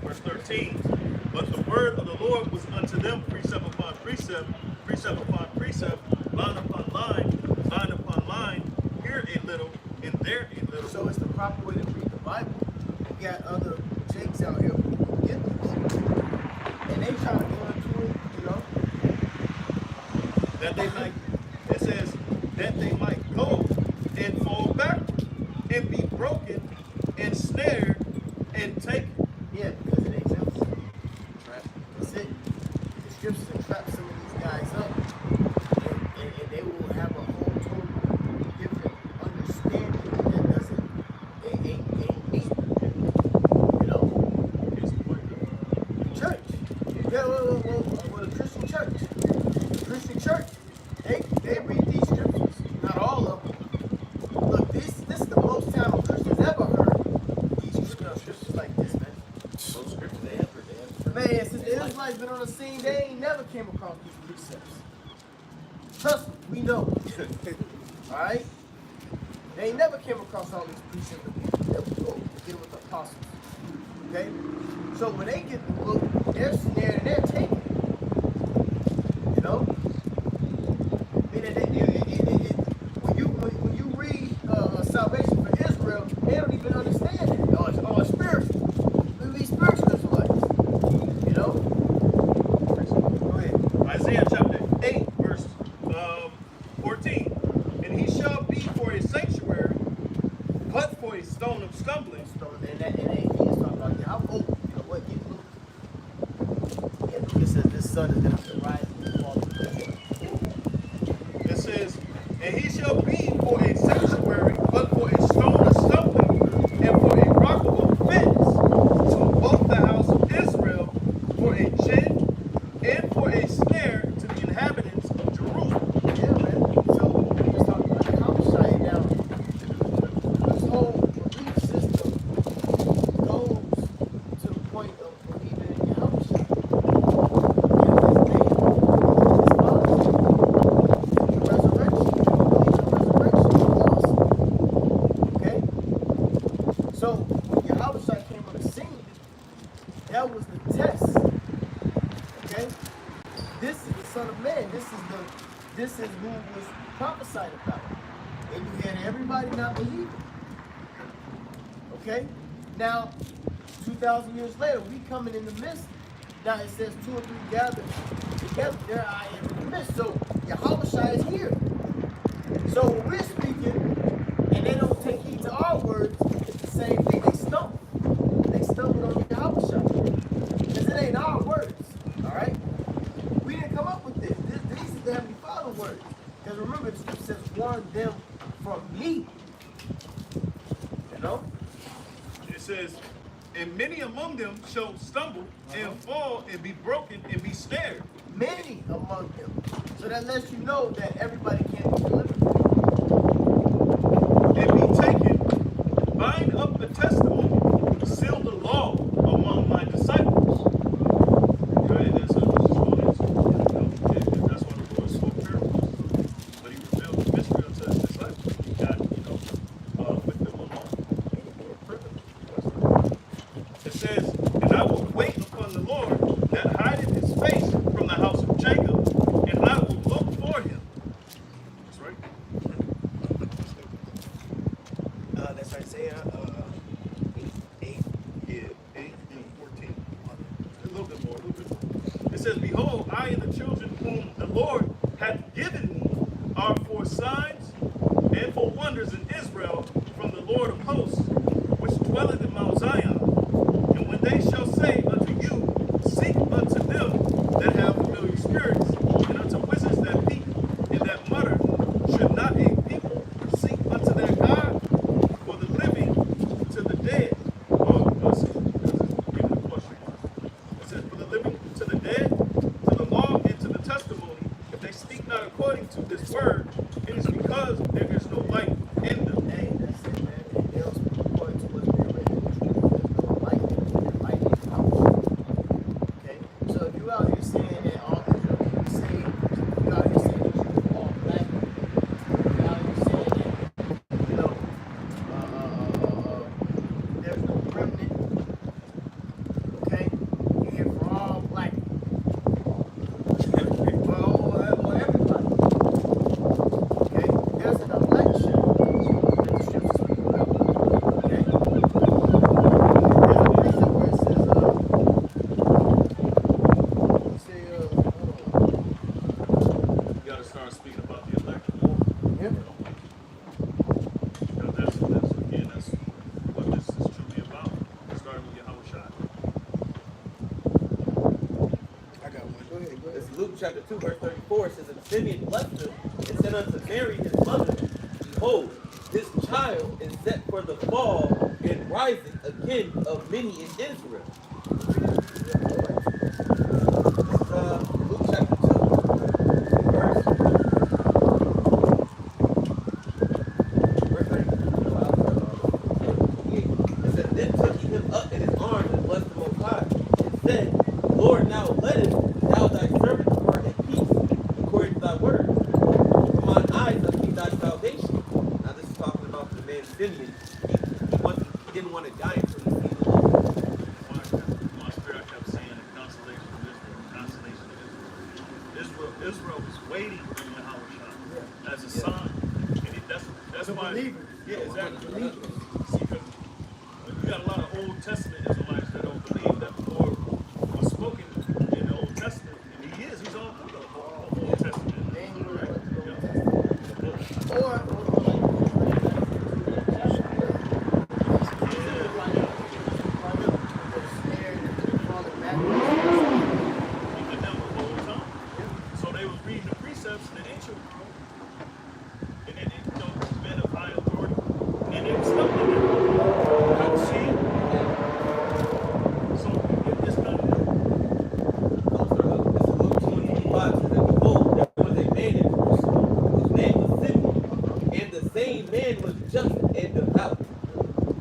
Verse 13. But the word of the Lord was unto them precept upon precept, precept upon precept, line upon line upon line, here a little, and there a little. So it's the proper way to read the Bible. We got other jakes out here who get this. And they trying to go into it, you know. That they might, it says, that they might go and fall backward and be broken and snared and taken. Yeah, because it ain't sense. Trap. That's it. The scriptures have trapped some of these guys up. And they will have a whole totally different understanding that doesn't, ain't me. You know? Here's the point. Church. Yeah, well, the Christian church. The Christian church, they read these scriptures. Not all of them. Look, this is the most time a Christian's ever heard these scriptures like this, man. Those scriptures they have. Man, since the Israelites been on the scene, they ain't never came across these precepts. Trust me, we know. Alright? They ain't never came across all these precepts that we go get with the apostles. Okay? So when they get the book, they're snared and they're taken. You know? When you read Salvation for Israel, they don't even understand it. Oh, it's spiritual. We spiritual Israelites. You know? Go ahead. Isaiah chapter 8, verse 14. And he shall be for a sanctuary, but for a stone of stumbling. And he is talking about how old, you know what, get Luke. Yeah, Luke says this son is going to rise and fall. It says, and he shall be for a sanctuary, but for a stone of stumbling, and for a rock of offense to both the house of Israel, for a gin, and for a snare to the inhabitants of Jerusalem. Yeah, man. So, we're just talking about the homicide now. This whole belief system goes to the point of believing in your homicide. So when Yahweh came on the scene, that was the test. Okay? This is the Son of Man. This is who was prophesied about. And you had everybody not believe it. Okay? Now, 2,000 years later, we coming in the midst. Now it says 2 or 3 gathered together, there I am in the midst. So Yahweh is here. So when we're speaking, and they don't take heed to our words, it's the same thing. They stumble. They stumble on Yahweh. Because it ain't our words. Alright? We didn't come up with this. These are the Heavenly Father words. Because remember, the scripture says, warn them from me. You know? It says, and many among them shall stumble and fall and be broken and be snared. Many among them. So that lets you know that everybody can't be delivered. And be taken, bind up the testimony, seal the law among my disciples. Right? That's what that's why the Lord spoke parables. But he revealed the mystery unto his disciples. He got, with them along. It says, and I will wait upon the Lord that hideth his face from the house of Jacob, and I will look for him. That's right. That's Isaiah 8. Yeah, 8 and 14. A little bit more, a little bit more. It says, behold, I and the children whom the Lord hath given me are for signs and for wonders in Israel from the Lord of hosts, which dwelleth in Mount Zion. And when they shall say unto you, seek unto them that have familiar spirits, and unto wizards that peep and that mutter, should not a people seek unto their God? For the living to the dead. Oh, let's see. Give it a question mark. It says, for the living to the dead, to the law and to the testimony, if they speak not according to this word, it is because there is no light in them. Hey, that's it, man. And they'll speak according to what's been written. There's no light. And light is out. Okay? So if you out here saying that all Israel can be saved, if you out here saying that you're all black, if you out here saying that, there's no remnant, okay? chapter 2, verse 34, it says, and Simeon blessed him and said unto Mary his mother, behold, this child is set for the fall and rising again of many in Israel. This is Luke chapter 2, verse 38. It says, then took he him up in his arms and blessed the Most High, and said, Lord, now lettest thou thy servant depart in peace, according to thy word. For mine eyes have seen thy salvation. Now this is talking about the man Simeon. He didn't want to die until he seen the Lord. My spirit kept saying the consolation of Israel, consolation of Israel. Israel was waiting on Yahweh as a sign. And that's why. believers. Yeah, exactly. See, because you got a lot of Old Testament Israelites that don't believe that the Lord was spoken in the Old Testament. And he is. He's all through the Old Testament. They ain't really Right? like the Old Yeah. Testament. Or He did that the whole time. So they was reading the precepts in the ancient world, and then men of high authority, and they were stuck in it. Couldn't see it. So it's not This is Luke 2:25. It says, and behold, there was a man in Jerusalem whose name was Simeon, and the same man was just and devout,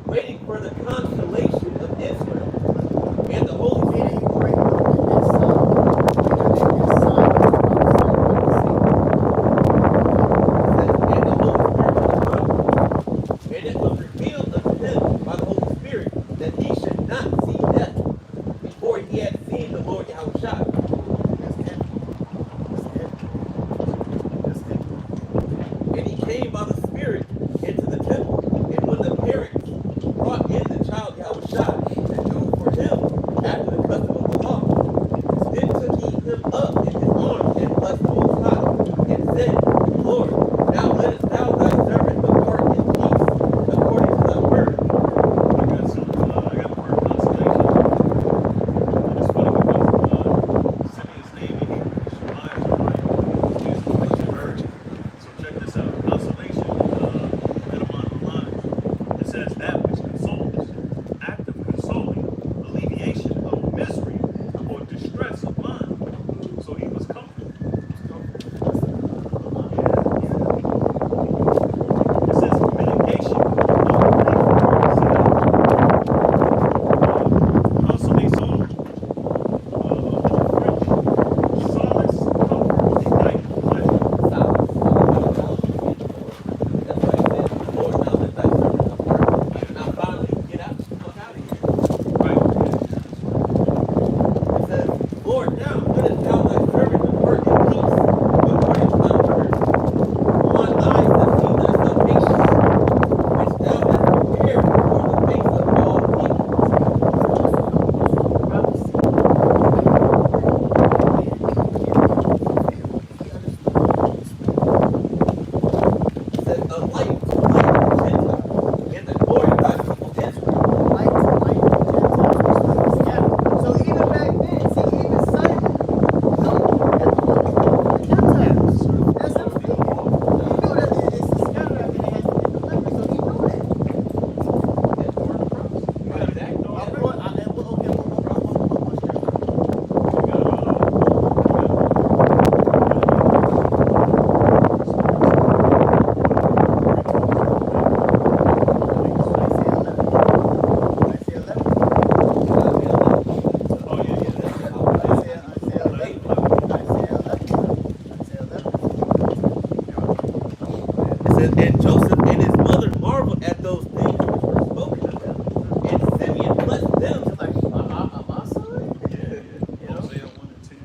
waiting for the consolation of Israel. And the Holy Spirit. And the Holy Spirit was upon him. And it was revealed unto him by the Holy Spirit that he should not see death before he had seen the Lord Yahushua. And he came by the Spirit into the temple. And when the parents brought in the child Yahushua to do for him after the custom of the law, then took he him up in his arms and blessed the Most High, and said, Lord, now lettest thou thy servant depart in peace, according to thy word. I got the word consolation. And it's funny because Simeon's name in Hebrew is Shemaiah, right? He's the virgin. So check this out. Consolation, in among the lines, it says that which consoles, act of consoling, alleviation of misery or distress of mind. So he was comforted. It says mitigation of consolation, French, solace, comfort, delight, pleasure. That's why he said, Lord, now let thy servant depart. Now finally get out, fuck out of here. Right. It says, Lord, now lettest thou thy servant depart in peace, according to thy word. For mine eyes have seen thy salvation, which thou hast prepared before the face of all people. It says, a light to light the Gentiles, and the glory of thy people Israel. So even back then, see, even Simon knew that the Lord was the Gentiles. That's him speaking. He knew that it's the scatter and it has to be delivered, so he knew that. That's the word of promise. You got that? Oh, yeah, It says, and Joseph and his mother marveled at those things which were spoken of them. And Simeon blessed them. Hosea 1 and 10.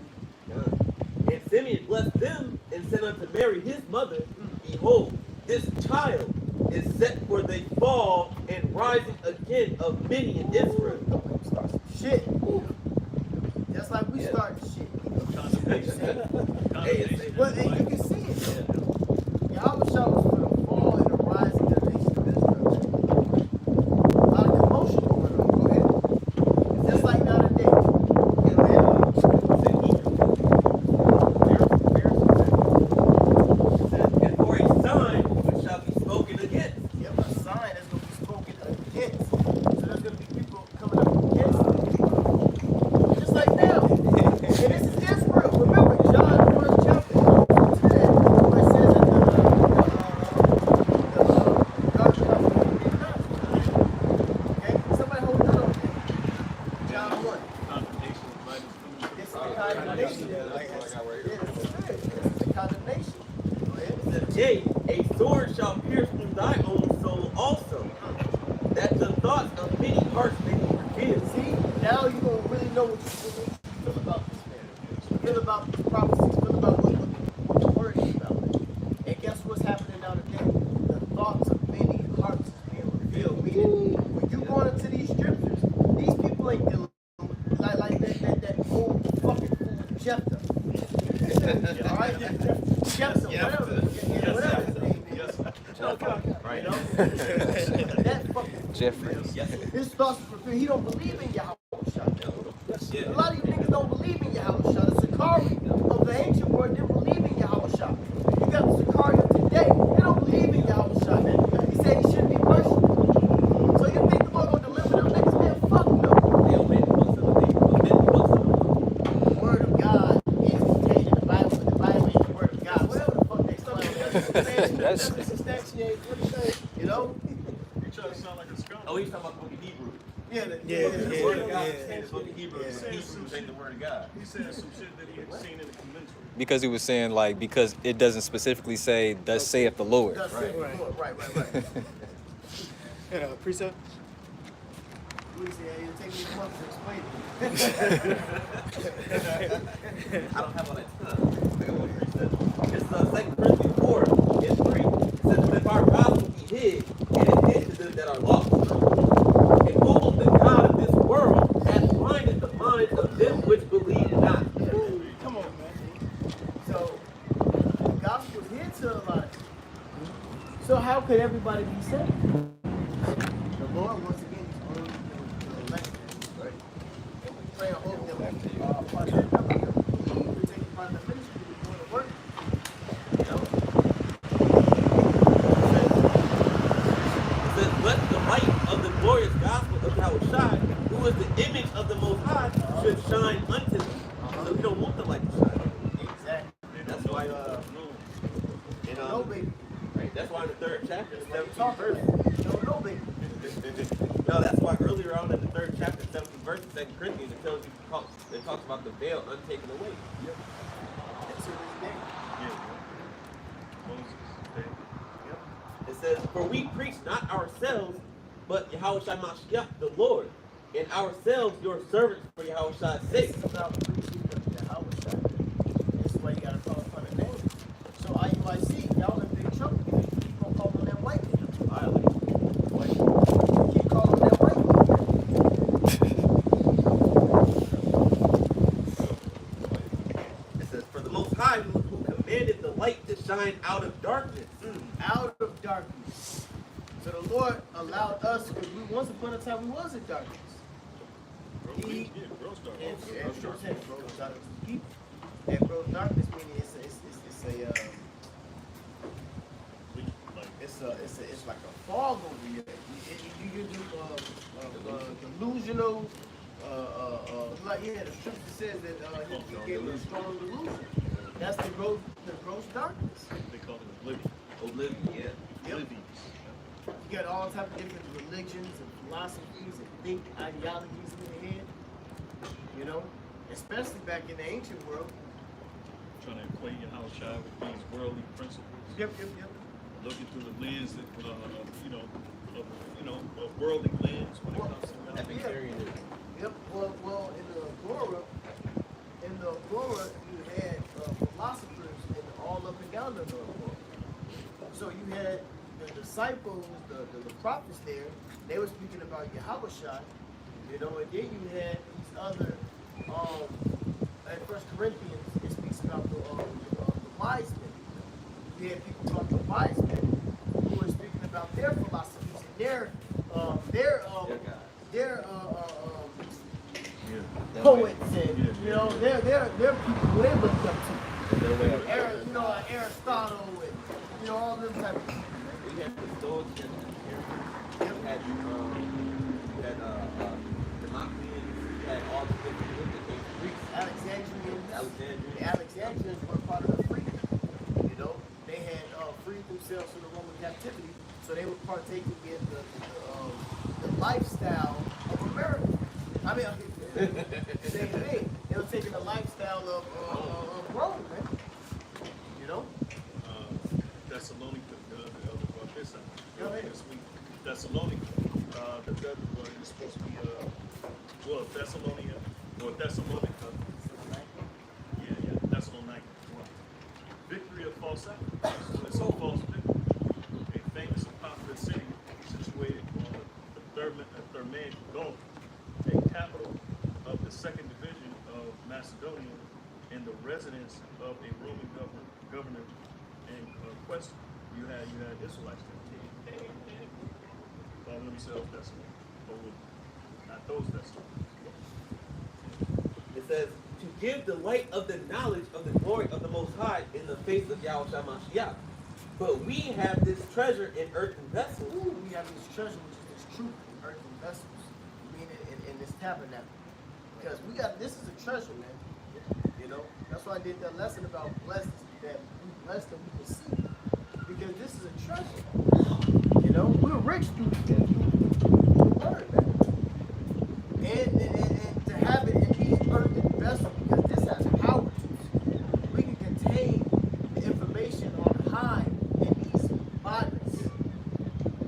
And Simeon blessed them and said unto Mary his mother, behold, this child is set for the fall and rising again of many in Israel. Shit. Just like we start shit. Condemnation. Well, and you can see it. Yahweh Shah was for the fall and the rising of the nation of Israel. A lot of commotion going on. Go ahead. Just like nowadays. And then, what? Condemnation of light is coming. It's the condemnation. Yeah, like Yeah, I got right it's the spirit. It's the condemnation. Go ahead. It says, yea, a sword shall pierce through thy own soul also, that the thoughts of many hearts may be revealed. See, now you gonna really know what you feel about this man. Feel about these prophecies. Feel about what the word is about. And guess what's happening now today? The thoughts of many hearts is being revealed. Meaning, when you go into these scriptures, these people ain't dealing like that old fucking fool Jephthah. All right, Jephthah, whatever, whatever his name is. Yes. You know, that fucking Jeffrey. his thoughts is revealed. He don't believe in Yahweh. Yeah. A lot of you niggas don't believe in Yahweh. The Sakari of the ancient world didn't believe in Yahweh. You got the Sakari of today. They don't believe in Yahweh. He said he shouldn't be worshipped. So you think the Lord gonna deliver them niggas? Man, fuck no. They omit books of the The word of God is contained in the Bible, but the Bible ain't the word of God. Whatever the fuck they say. That's- Substantiate what he say, you know? You try to sound like a scholar. Oh, he's talking about the book of Hebrew. Yeah, The yeah. word of God is saying the book of Hebrew. Yeah. Hebrews ain't the word of God. He said some shit that he had seen in the commensurate. Because he was saying like because it doesn't specifically say thus saith the Lord. Does say the Lord. Right. Precept? What he said, it'll take me a month to explain it. I don't have all that time. I got one precept. It's 2 Corinthians 4 and 3. It says, but if our gospel be hid, and it hid to them that are lost. And who the God of this world hath blinded the minds of them which believe not. Come on, man. So, the gospel is here to a lot. So how could everybody be saved? The Lord, once again, is only the elect, right? And we pray and hope that we part of that number. We take part of the ministry, we're doing the work. You know? It says, let the light of the glorious gospel of Yahushua, who is the image of the Most High, should shine unto them. So we don't want the light to shine. Exactly. That's why, in, No, baby. right, that's why in the 3rd chapter, the 17th Talk verse. No, baby. No, that's why earlier on in the 3rd chapter, 17th verse, 2 Corinthians, it tells you, it talks about the veil untaken away. That's your day. Yeah. Moses. Hey. It says, for we preach not ourselves, but Yahushua Mashiach, the Lord, and ourselves your servants for Yahushua's sake. This is about preaching the Howard shot. This is why you gotta call upon the name. So IUIC, y'all in big trouble because you keep on calling them white people. Violate. You keep calling them white people. It says, for the Most High who commanded the light to shine out of darkness. Out of darkness. So the Lord allowed us, because we once upon a time we was in darkness. He Gross dark. and gross darkness people. That gross darkness meaning it's like a fog over here. You get delusional. Like the scripture says that he gave us a strong delusion. That's the gross darkness. They call it oblivion. Oblivion, yeah. Yep. Oblivious. You got all types of different religions and philosophies and think ideologies in your head. You know, especially back in the ancient world. Trying to equate your house child with these worldly principles. Yep. Looking through the lens that, a worldly lens when it comes to Epicureanism. Yep. Well, in the Agora, you had philosophers all up and down the Agora. So you had the disciples, the prophets there. They were speaking about Yahushua, and then you had these other. At 1 Corinthians, it speaks about the wise men. You had people called the wise men who were speaking about their philosophies and their poets and their people who they looked up to. Aristotle and all them type of people. We had the Stoics and we had Democritus, we had all the different groups that came from Greece. The Alexandrians were part of the freedom. They had freed themselves from the Roman captivity, so they were partaking in the lifestyle of America. Same thing. They were taking the lifestyle of Rome, man. You know? Thessalonica, the other brought this out. Go ahead. This week. Thessalonica. It's supposed to be Thessalonica or Thessalonica. Yeah, Thessalonica. Victory of false sacrifice. It's a false victory. A famous and popular city situated on the Thermid Gulf, a capital of the second division of Macedonia, and the residence of a Roman governor in question. You had Israelites there. Calling themselves Thessalonians. Not those Thessalonians. It says, to give the light of the knowledge of the glory of the Most High in the face of Yahweh Mashiach. But we have this treasure in earthen vessels. Ooh, we have this treasure, which is this truth in earthen vessels. Meaning in this tabernacle. Because this is a treasure, man. You know? That's why I did that lesson about blessed, that we blessed and we receive. Because this is a treasure. You know? We're rich through the word, man. And to have it in these earthen vessels, because this has power to it. We can contain the information on high in these bodies.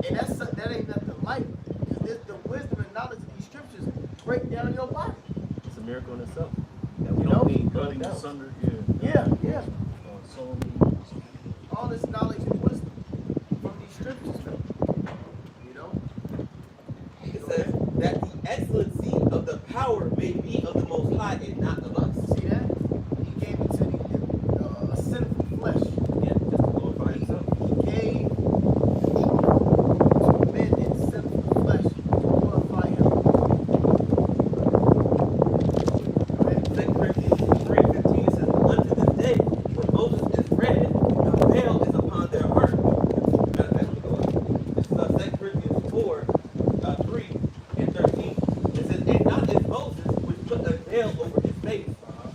And that ain't nothing light. Because the wisdom and knowledge of these scriptures break down your body. It's a miracle in itself. That we You don't know? need Cutting down. asunder, Yeah. so All this knowledge and wisdom from these scriptures, man. You know? It says that the excellency of the power may be of the Most High and not of us. See that? He gave it to a sinful flesh. Yeah, just to glorify himself. He gave to men in sinful flesh to glorify him. Go ahead. 2 Corinthians 3:15 says, unto this day, when Moses is read, the veil is upon their heart. Matter of fact, let me go up. This is 2 Corinthians 4:3 and 13. It says, and not as Moses, which put a veil over his face,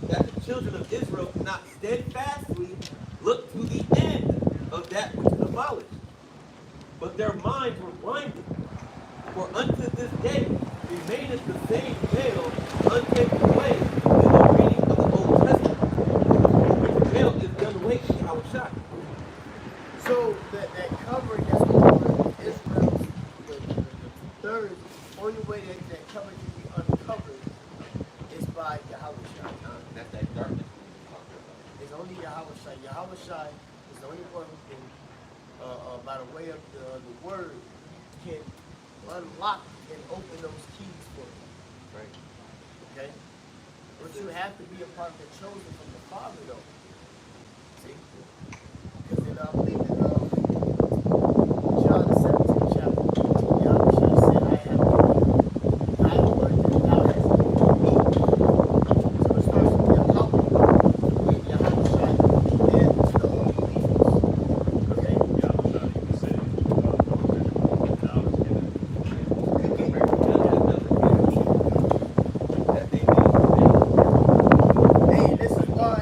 that the children of Israel could not steadfastly look to the end of that which is abolished. But their minds were blinded. For unto this day remaineth the same veil untaken away in the reading of the Old Testament. Which veil is done away in Yahweh Shai. So that covering that's over Israel's the third, only way that covering can be uncovered is by Yahweh Shai. That's that darkness. It's only Yahweh Shai. Yahweh Shai is the only one who can, by the way of the word, can unlock and open those keys for you. Right. Okay? But you have to be a part of the chosen from the Father, though. See? Because then I believe in John the 17th chapter, Yahweh Shai said, I have word that thou hast given me. So it starts with Yahweh, and Yahweh Shai, then to the holy believers. Okay? Hey, this is why.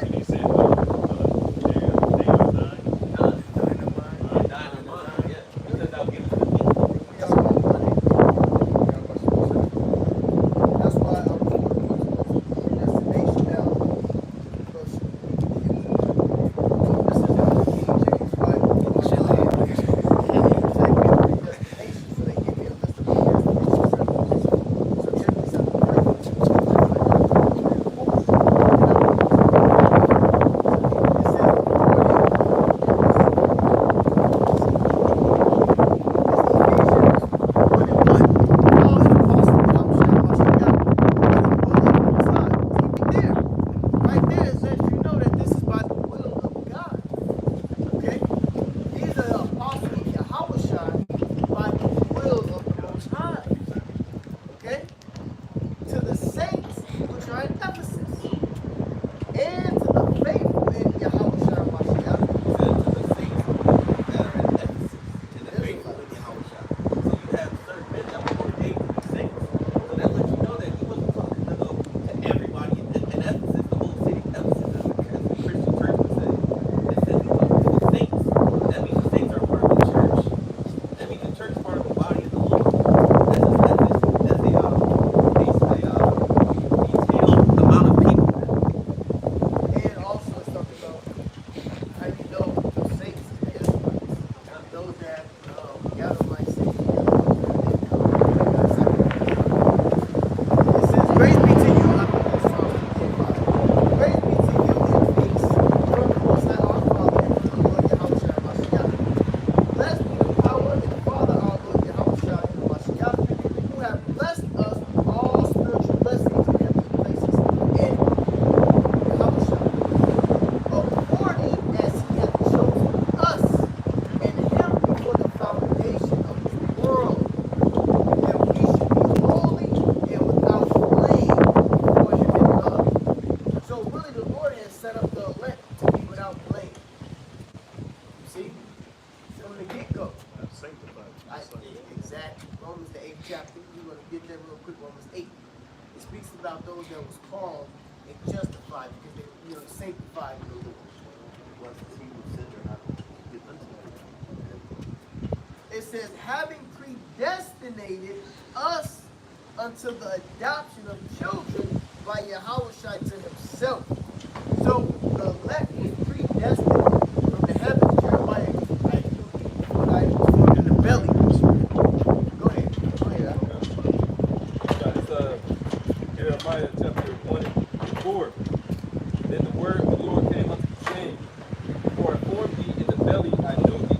was called and justified because they, sanctified in the Lord. It says, having predestinated us unto the adoption of children by Yahushua to himself. So the elect was predestined from the heavens. Jeremiah, when I was formed in the belly. Go ahead. It's Jeremiah chapter 24. Then the word of the Lord came unto me, saying, before I formed thee in the belly, I knew thee.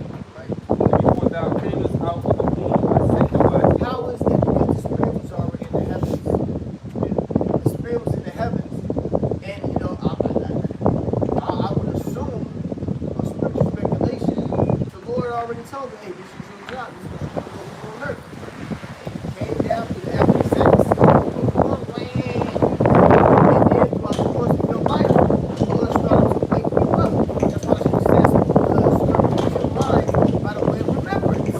And before thou camest out of the womb, I sanctified thee. How is that? Because the Spirit was already in the heavens. The Spirit was in the heavens. And, I would assume, a spiritual speculation, the Lord already told me, hey, this is your job. This is what you're going to do on earth. Came down to the after sex, and then throughout the course of your life, the Lord started to wake you up. That's why she says, stir your mind by the way of remembrance.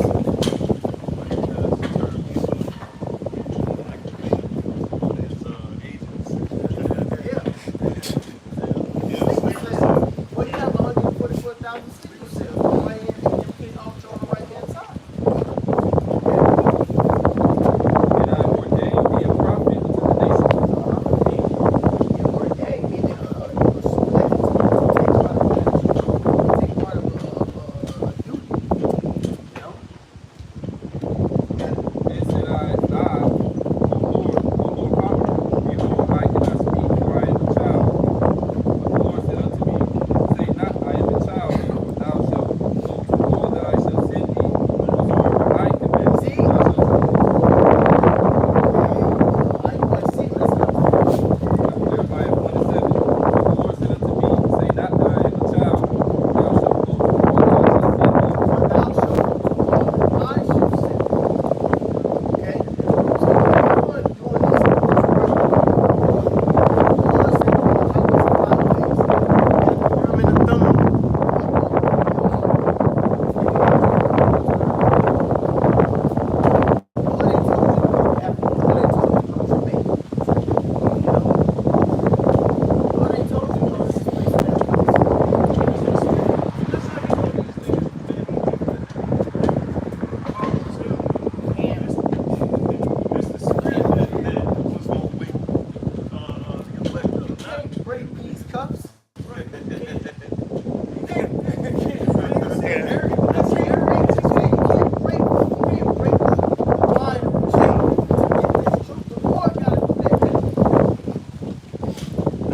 Well, you have 144,000 sleeper cells on the right hand and your feet off on the right hand side. And I ordained thee a prophet unto the nations. You ordained me that you were selected to take part of a duty. And said I, the Lord power, behold, I cannot speak, for I am a child. But the Lord said unto me, say not, I am a child, for thou shalt go to all that I shall send thee. Whatsoever I command thee, thou shalt do. Jeremiah 1:7. The Lord said unto me, say not that I am a child, for thou shalt go to all that I shall send thee. Break these cups. We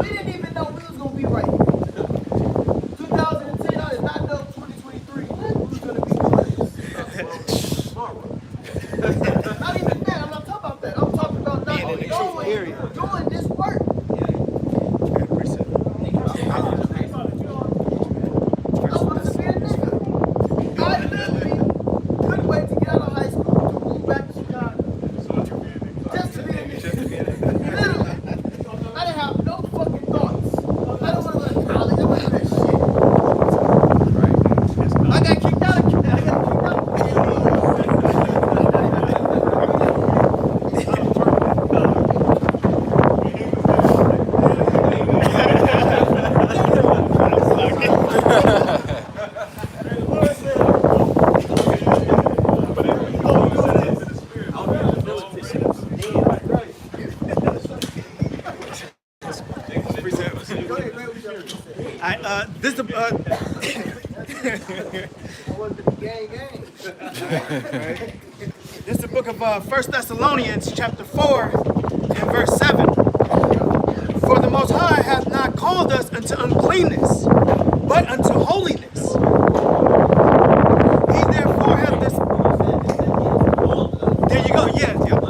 didn't even know we was gonna be right here. 2010, I did not know 2023 we was gonna be doing this. Not even that. I'm not talking about that. I'm talking about not doing this work. I wanted to be a nigga. I literally couldn't wait to get out of high school to move back to Chicago. Just to be a nigga. Literally. I didn't have no fucking thoughts. I don't want to go to college. I want to do that shit. I got kicked out of This is I wasn't the gang. this is the book of 1 Thessalonians chapter 4 and verse 7. For the Most High hath not called us unto uncleanness, but unto holiness. He therefore hath this. There you go. Yeah. Yep.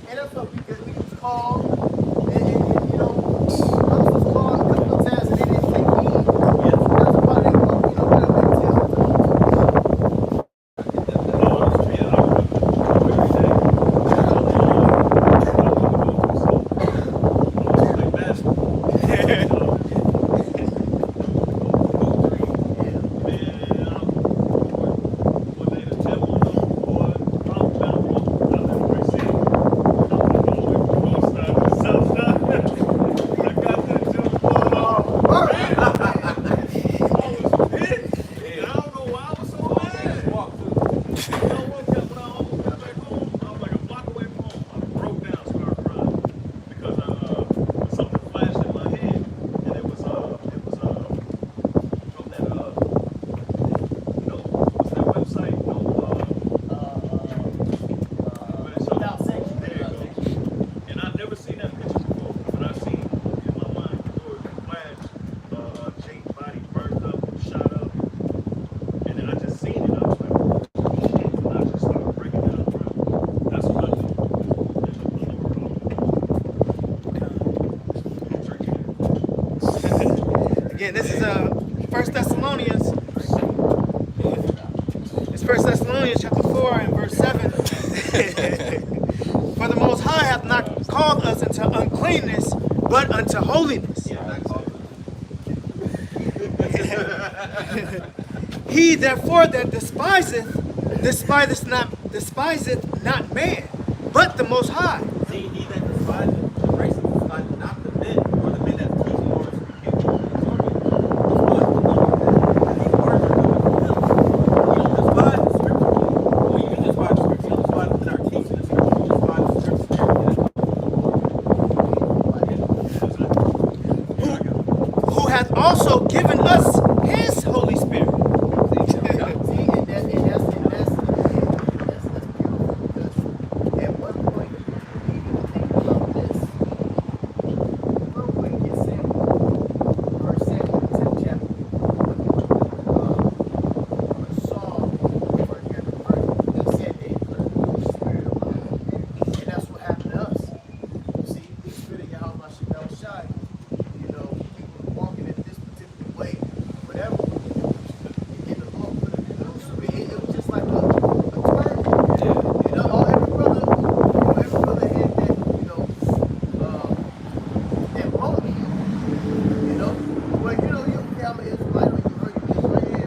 And I felt because we was called, and I was called a couple of times and they didn't take me. That's why they Again, this is 1 Thessalonians. It's 1 Thessalonians chapter 4 and verse 7. For the Most High hath not called us into uncleanness, but unto holiness. He therefore that despiseth not man, but the Most High. See, he that despises the grace of God, not the men, or the men that teach or is rebuking or exhorting, despise the Lord. And these words are coming from him. You don't despise the scripture. Well, you do despise the scripture. You don't despise within our teaching the scripture. You despise the scripture. Who hath also given us his Holy Spirit. See, and that's beautiful because at one point you need to think about this. Real quick, get Samuel, 1 Samuel, 10th chapter. Saul, before he got converted, he said they put the Spirit upon him. And that's what happened to us. You see, the Spirit of Yahweh Shai, you know, people walking in this particular way, whatever. And the Lord put it in the Spirit. It was just like a turn. You know, every brother had that, you know, that moment. You know, well, you know, you're an Israelite or you heard you Israel, yeah,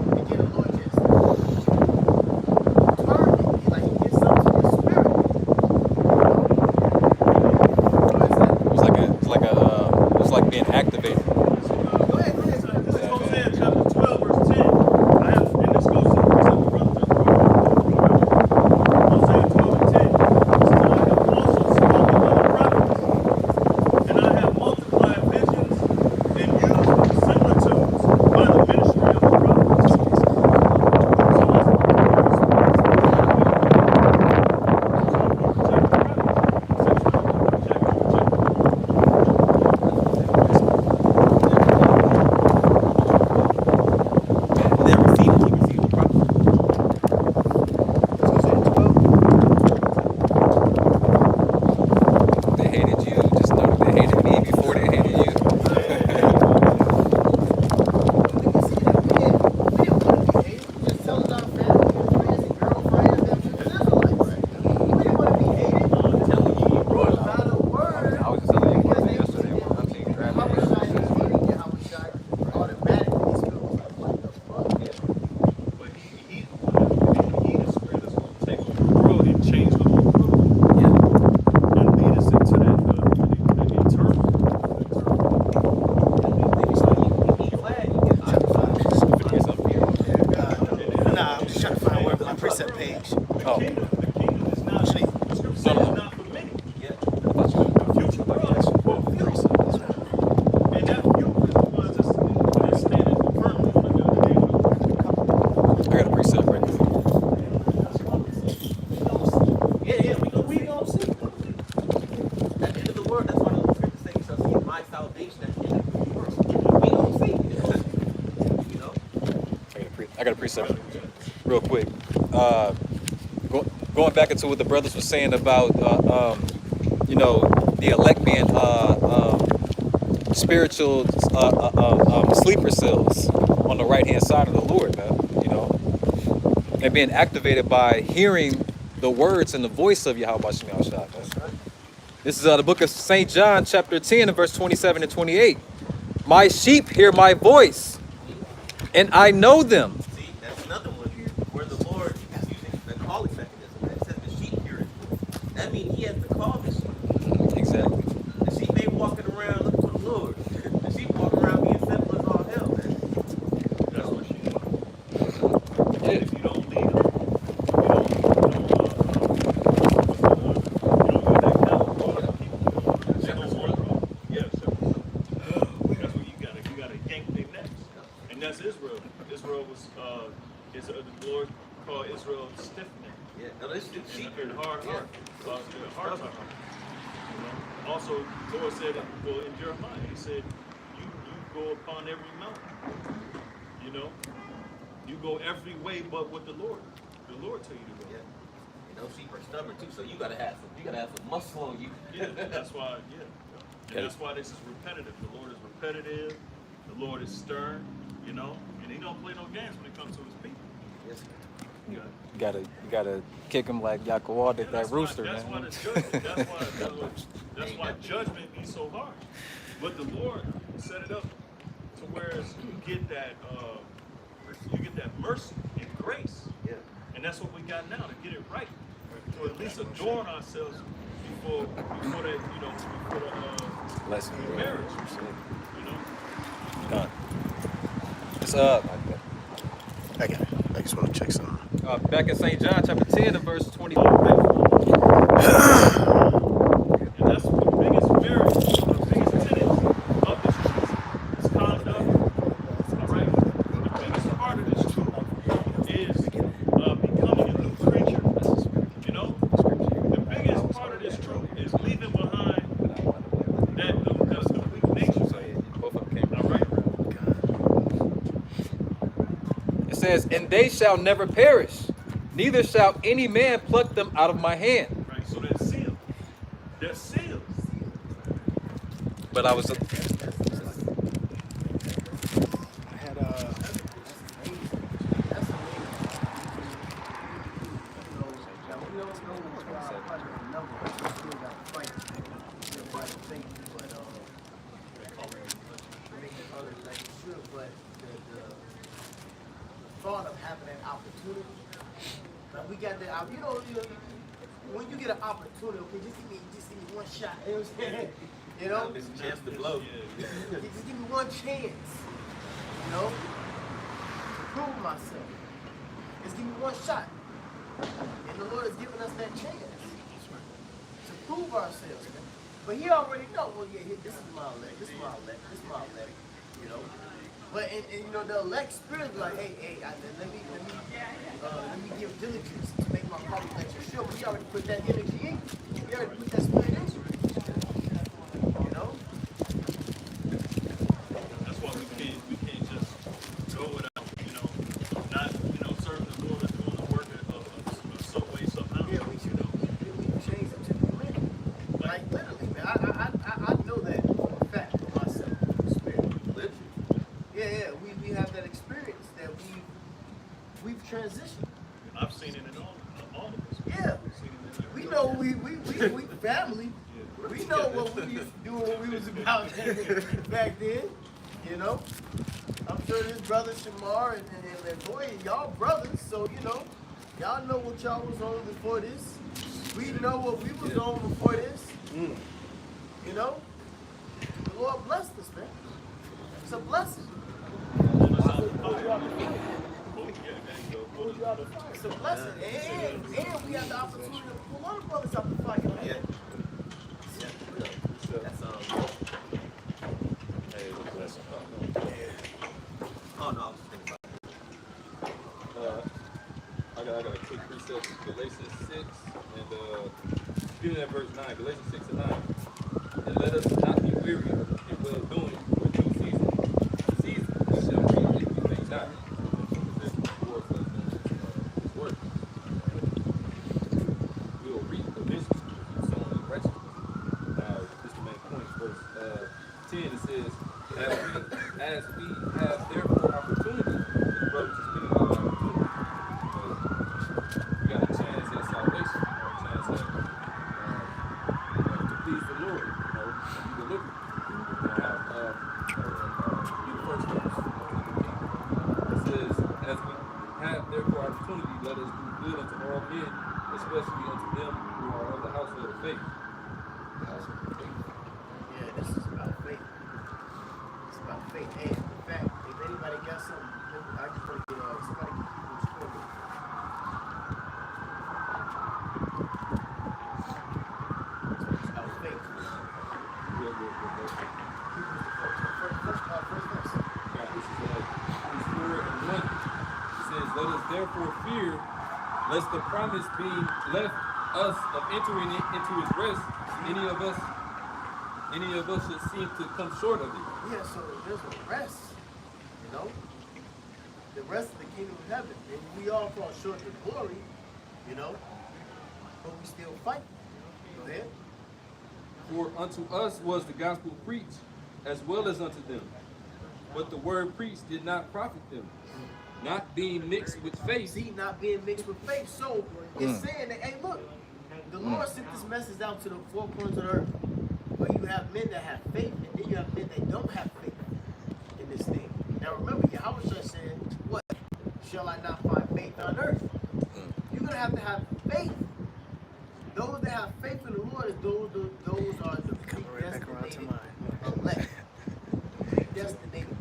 and then the Lord just turned it. Like he gets something to your spirit. It's like being activated. Go ahead. This is Hosea chapter 12, verse 10. I have, and this goes to the brother. Hosea 12 and 10. It says, I have also spoken by the prophets, and I have multiplied visions and used similitudes by the ministry of the prophets. They received the prophecy. They hated you. Just know that they hated me before they hated you. I'm telling you, you brought it out. I was just telling you about that yesterday when I'm seeing But he's the spirit that's going to take over the world and change the whole world. And lead us into that eternal. Nah, I'm just trying to find where my precept page. Oh. The kingdom is not, the scripture says it's not for many. The future world is for few. And that few is the ones that's standing firm on the day. I got a precept right there. We gonna see. At the end of the world, that's why the scripture says you shall see my salvation at the end of the world. We gonna see. You know? I got a precept real quick. Going back into what the brothers were saying about, the elect being spiritual sleeper cells on the right hand side of the Lord, man. And being activated by hearing the words and the voice of Yahweh Shai, man. This is the book of St. John, chapter 10, and verse 27 and 28. My sheep hear my voice, and I know them. See, that's another one where the Lord is using the calling mechanism. It says the sheep hear his voice. That means he has to call the sheep. Exactly. The sheep ain't walking around looking for the Lord. The sheep walking around being simple as all hell, man. That's what she wants. Yeah. If you don't lead them, you don't get that kind of water. They don't want to. Yeah, that's what you gotta yank their necks. And that's Israel. Israel was, the Lord called Israel stiff necked. Yeah, no, this sheep And hard heart. Hard heart. Also, the Lord said, well, in Jeremiah, he said, you go upon every mountain. You go every way but what the Lord tell you to go. Yeah. And those sheep are stubborn too, so you gotta have some muscle on you. Yeah, that's why, And that's why this is repetitive. The Lord is repetitive. The Lord is stern, you know, and he don't play no games when it comes to his people. Yes. You gotta kick him like Yaakov did that rooster, that's man. why the judgment, that's why judgment be so hard. But the Lord set it up to where you get that mercy and grace. Yeah. And that's what we got now to get it right. To at least adorn ourselves before that, you know, before the Blessing. marriage. You know? Done. It's I got it. I just want to check something. back in St. John chapter 10 and verse 24. And that's the biggest marriage, the biggest tenet of this truth is conduct. All right? The biggest part of this truth is becoming a new creature. You know? The biggest part of this truth is leaving behind the weak nature. Both of them came. All right? It says, and they shall never perish, neither shall any man pluck them out of my hand. Right? So they're sealed. They're sealed. But I was I had but the thought of having an opportunity, like we got that, you know, when you get an opportunity, okay, just give me one shot, you know what I'm saying? You know? It's a chance to blow. Just give me one chance, you know, to prove myself. Just give me one shot. And the Lord has given us that chance to prove ourselves, man. But he already know, well, yeah, this is my elect, this is my elect, this is my elect, you know. But and you know, the elect spirit be like, hey, let me give diligence to make my call election sure. But he already put that energy in. He already put that spirit in you. You know? That's why we can't just go without, you know, not, you know, serving the Lord or doing the work of some way, somehow. Yeah, we changed it to the minute. Like literally, man. I know that for a fact for myself, spirit. Yeah, we have that experience that we've transitioned. I've seen it in all of us. Yeah. We've seen it in We know we family. We know what we used to do when we was about back then. You know? I'm sure this brother Shamar and boy, y'all brothers, so you know, y'all know what y'all was on before this. We know what we was on before this. You know? The Lord blessed us, man. It's a blessing. It's a blessing. And we have the opportunity to pull other brothers out the fire, man. Yeah. That's oh no, I was just thinking about I got a quick precept, Galatians 6 and beginning at verse 9, Galatians 6 and 9. And let us not be weary in well doing, for due season we shall reap if we faint not. This is towards us his work. We will reap eventually if we sow in righteousness. Now, this is the main point. Verse 10 it says, as we have therefore opportunity, the brothers is speaking about opportunity. We got a chance at salvation, or a chance at to please the Lord, you know, and be delivered. Be the first verse. It says, as we have therefore opportunity, let us do good unto all men, especially unto them who are of the household of faith. Yeah, this is about faith. It's about faith. And in fact, if anybody got something, I just want to get somebody get people's story. It's about faith. Good. First verse. Yeah, this is 4 and 1. It says, let us therefore fear, lest the promise be left us of entering into his rest, any of us should seem to come short of it. Yeah, so there's a rest, you know? The rest of the kingdom of heaven. And we all fall short of the glory, you know? But we still fight. Go ahead. For unto us was the gospel preached, as well as unto them. But the word preached did not profit them, not being mixed with faith. See, not being mixed with faith. So it's saying that, hey, look, the Lord sent this message out to the four corners of the earth. But you have men that have faith, and then you have men that don't have faith in this thing. Now remember, Yahweh said, what? Shall I not find faith on earth? You're going to have faith. Those that have faith in the Lord, those are the predestinated elect. Predestinated.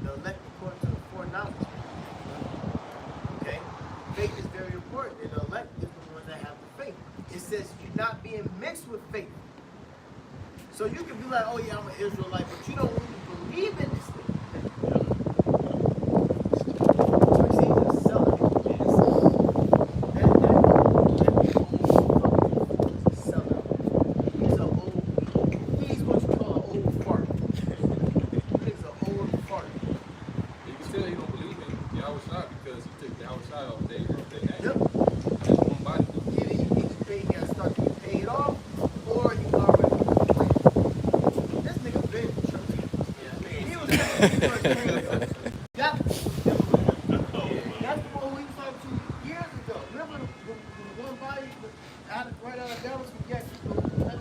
The elect according to the foreknowledge. Okay? Faith is very important, and the elect is the ones that have the faith. It says you're not being mixed with faith. So you can be like, oh yeah, I'm an Israelite, but you don't really believe in this thing. You can tell he don't believe in Yahweh Shai because he took Yahweh Shai off day name. Yep. That's one body. Either you need to pay, you gotta start to get paid off, or you already this nigga been tripping. He was first came. That's the one we talked to years ago. Remember the one body right out of Dallas we got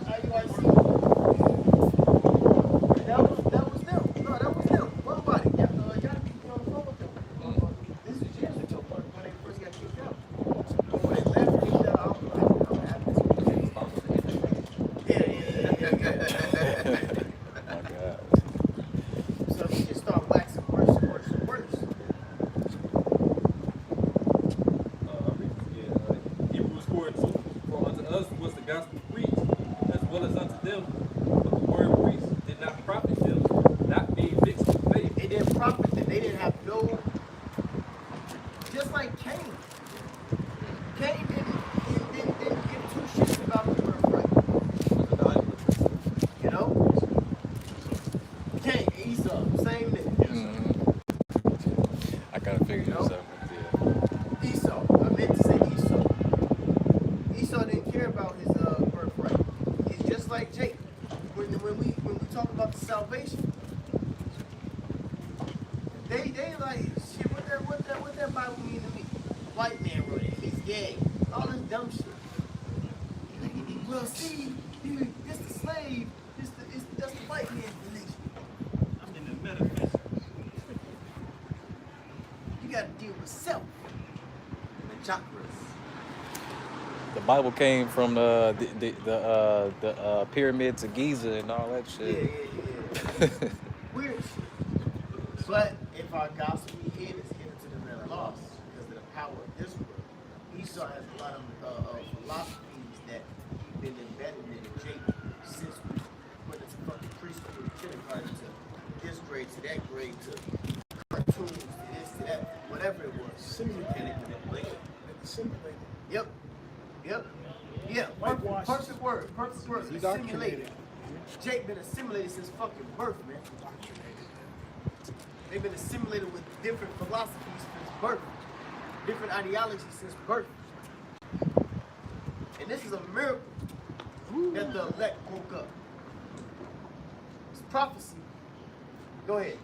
IUIC? That was them. No, that was them. One body. Gotta be on the phone with them. This is years ago when they first got kicked out. When they left, kicked out, I'm happy. Yeah. My God. So he just start waxing worse and worse and worse. I'll read this again. Hebrews 4:2. For unto us was the gospel preached, as well as unto them. But the word preached did not profit them, not being mixed with faith. It didn't profit them. They didn't have no. Just like Cain. Cain didn't give two shits about the birthright. You know? Cain, Esau, same nigga. I gotta figure this out. Yeah. Esau. I meant to say Esau. Esau didn't care about his birthright. It's just like Jacob. When we talk about the salvation, they like shit. What that Bible mean to me? White man wrote it. He's gay. All this dumb shit. Well, see, this the slave. That's the white man's religion. I'm in the metaphysics. You got to deal with self. The chakras. The Bible came from the pyramids of Giza and all that Yeah, shit. yeah. Weird shit. But if our gospel be hid, it's hidden to them that are lost because of the power of this world. Esau has a lot of philosophies that he's been embedded in Jacob since we went into fucking priesthood, kindergarten to this grade to that grade to cartoons to this to that, whatever it was. Simulated manipulation. Simulated. Yep. Yeah. Whitewash. Perfect word. Assimilated. Jake been assimilated since fucking birth, man. They've been assimilated with different philosophies since birth, different ideologies since birth. And this is a miracle that the elect woke up. It's prophecy. Go ahead.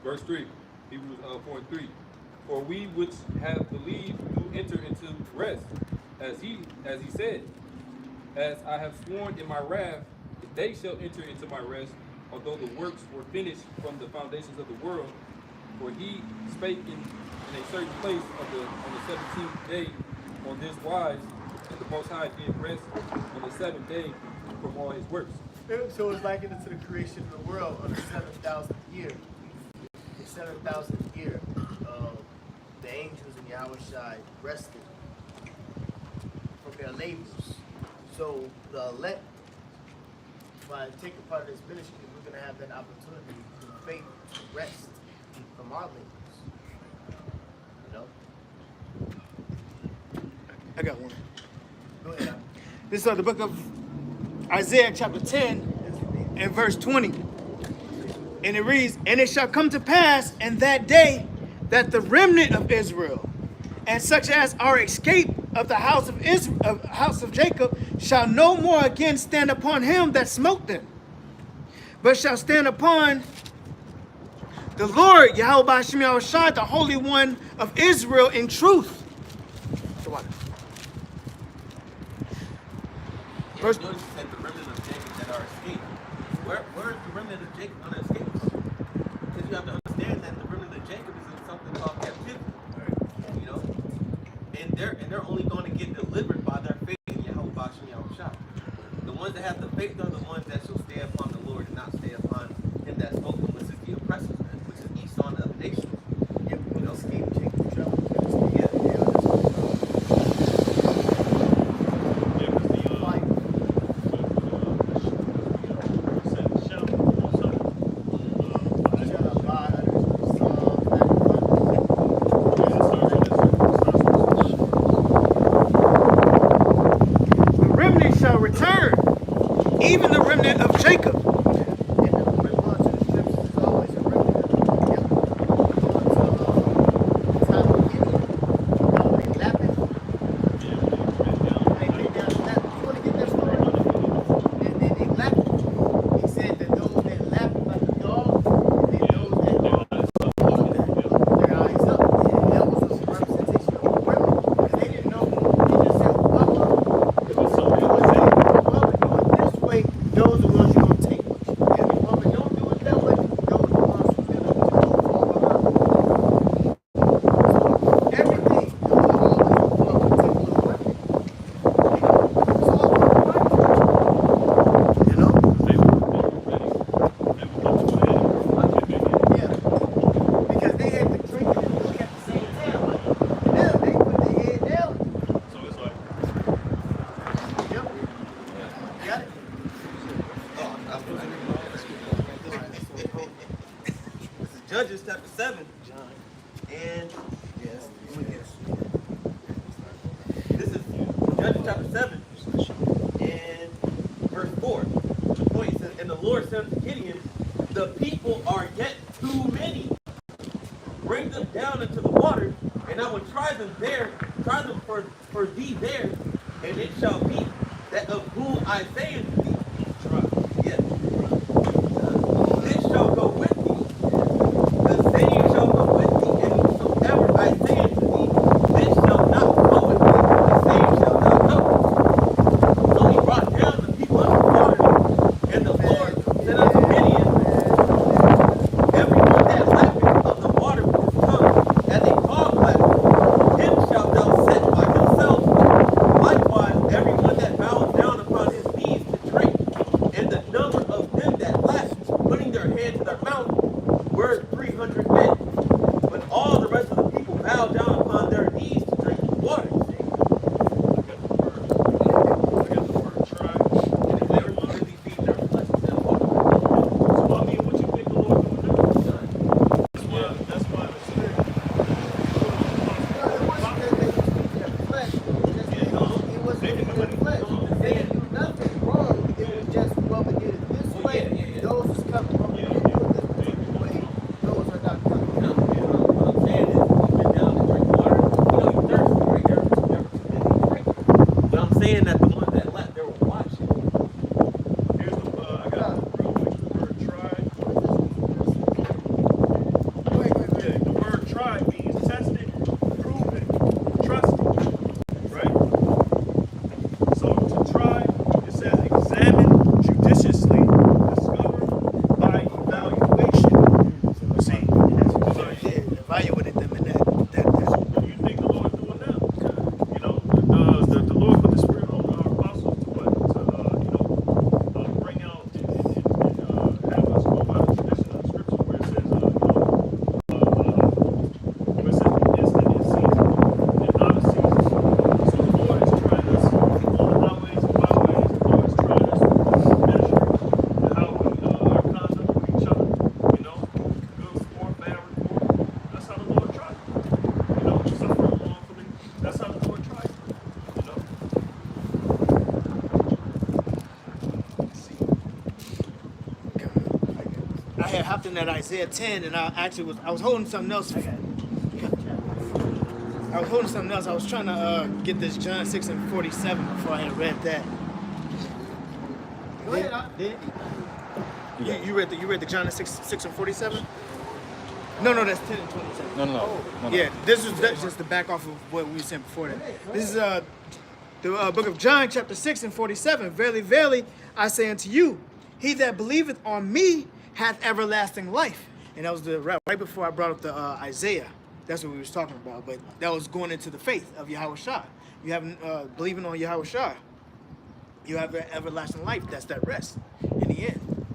Verse 3, Hebrews 4:3. For we which have believed do enter into rest, as he said, as I have sworn in my wrath, they shall enter into my rest, although the works were finished from the foundations of the world. For he spake in a certain place on the 17th day on this wise, and the Most High did rest on the 7th day from all his works. So it's likened to the creation of the world on the 7,000th year. The 7,000th year, the angels in Yahweh Shai rested from their labors. So the elect, by taking part of this ministry, we're going to have that opportunity through faith to rest from our labors. You know? I got one. Go ahead. This is the book of Isaiah chapter 10 and verse 20. And it reads, and it shall come to pass in that day that the remnant of Israel and such as are escaped of the house of Jacob shall no more again stand upon him that smote them. but shall stand upon the Lord, Yahweh Hashem Yahushua, the Holy One of Israel, in truth. Verse notice it said the remnant of Jacob that are escaped. Where is the remnant of Jacob going to escape? Because you have to understand that the remnant of Jacob is in something called captivity. You know? And they're only going to get delivered by their faith in Yahweh Hashem Yahushua. The ones that have the faith are the ones that shall stay upon the Lord and not stay upon him that spoke them, which is the oppressors, which is Esau and other nations. Yep, You know? escape Jacob trouble. Yeah. Return, even the remnant of Jacob. And the response to the scriptures is always a remnant. Yep. Time of Gideon, they lapping. They lay down and lap. You want to get that story? And then they lapping. He said that those that lap like a dog, and those that their eyes up. And that was a representation of a remnant. Because they didn't know. They just said, well, it was so good. This way, those are the ones you're going to take with you. If you don't do it that way, those are the ones who's going to fall behind. So everything will always involve a particular weapon. It's all about weapon. You know? Yeah. Because they had to drink it and look at the same time. Like, now they put their head down. So it's like, Yep. Got it? This is Judges chapter 7. And Yes. this is Judges chapter 7 and verse 4. The point says, and the Lord said unto Gideon, the people are yet too many. Bring them down into the water, and I will try them for thee there, and it shall be that of whom I say unto thee, yes, this shall go with thee. The same shall go with thee, and whosoever I say unto thee, this shall not go with thee, the same shall not go. So he brought down the people unto the water, and the Lord said unto Gideon, everyone that lappeth of the water with his tongue, as a dog lappeth, him shalt thou set by himself. Likewise, everyone that bows down upon his knees to drink, and the number of them that lapped, putting their hand to their mouth, were 300 men. But all the rest of the people bowed down upon their knees to drink the water. I got the word try. And if they were busy feeding their flesh, then what? So I mean, what you think the Lord gonna do? That's why the Spirit. No, it wasn't that they were speaking their flesh. It wasn't speaking their flesh. They didn't do nothing wrong. It was just, well, we did it this way. Those is coming. Well, we didn't do it this particular way. Those are not coming. No, what I'm saying is, you went down to drink water, you know, you thirsty, right? They're too busy drinking. But I'm saying that the ones that left, they were watching. Here's the, I got the real quick, the word try. Wait. Yeah, the word try means tested, proven, trusted, right? So to try, it says examine judiciously, discover by evaluation. See, so Evaluated them in that. what do you think the Lord doing now? You know, the Lord put the Spirit on our apostles to what? To bring out and have us go by the tradition of the Scripture where it says, where it says instant in season and out of season. So the Lord is trying us on the highways and byways. The Lord is trying us with ministry and how we our conduct with each other. You know, good report, bad report. That's how the Lord tries. You know, suffering wrongfully. That's how the Lord tries. You know. I had hopped in that Isaiah 10, and I was holding something else. I was holding something else. I was trying to get this John 6 and 47 before I had read that. Go ahead. You read the John 6 and 47? No, that's 10 and 27. No. Yeah, that's just the back off of what we were saying before that. This is the book of John, chapter 6 and 47. Verily, verily, I say unto you, he that believeth on me hath everlasting life. And that was the right before I brought up the Isaiah. That's what we was talking about. But that was going into the faith of Yahweh Shah. You have believing on Yahweh Shah. You have everlasting life. That's that rest in the end.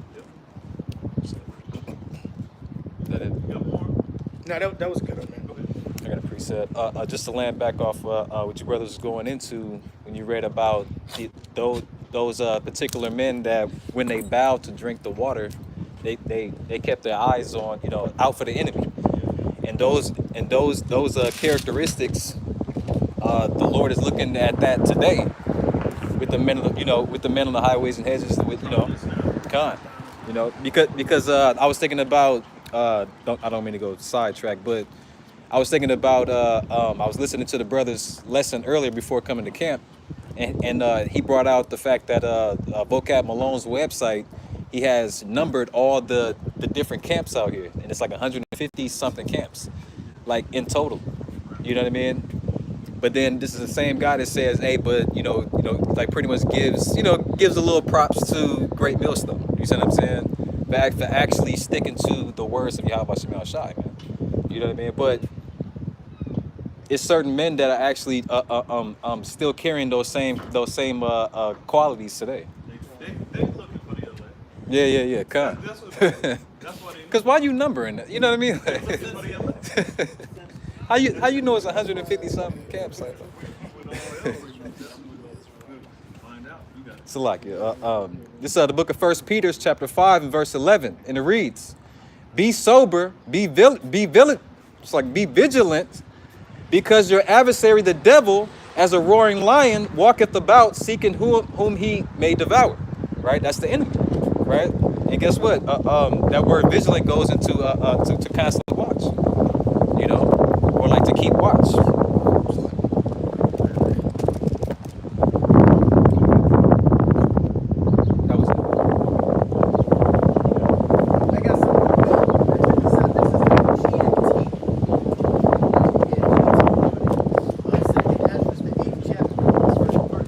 That it. You got more? No, that was a good one, man. Go ahead. I got a preset. Just to land back off what your brothers was going into when you read about those particular men that when they bowed to drink the water, they kept their eyes on, out for the enemy, and those characteristics, the Lord is looking at that today with the men with the men on the highways and hedges, with con, because I was thinking about I don't mean to go sidetrack, but I was thinking about I was listening to the brother's lesson earlier before coming to camp, and he brought out the fact that Vocab Malone's website, he has numbered all the different camps out here, and it's like 150 something camps, like in total. You know what I mean? But then this is the same guy that says, hey, but like pretty much gives a little props to Great Millstone. You see what I'm saying? For actually sticking to the words of Yahweh Shemel Shai, man. You know what I mean? But it's certain men that are actually still carrying those same qualities today. They looking for the elect. Yeah, come. That's what they Because why you numbering it? You know what I mean? looking for the elect. how you know it's 150 something camps like that? Find out. You got it. So like, this is the book of 1 Peter, chapter 5 and verse 11, and it reads, "Be sober, be vigilant. It's like be vigilant, because your adversary, the devil, as a roaring lion, walketh about, seeking whom he may devour." Right? That's the enemy. Right? And guess what? That word vigilant goes into to constantly watch. Or like to keep watch. That was it. I got something. This is the GNT. Second Ezra, the 8th chapter, verse 1.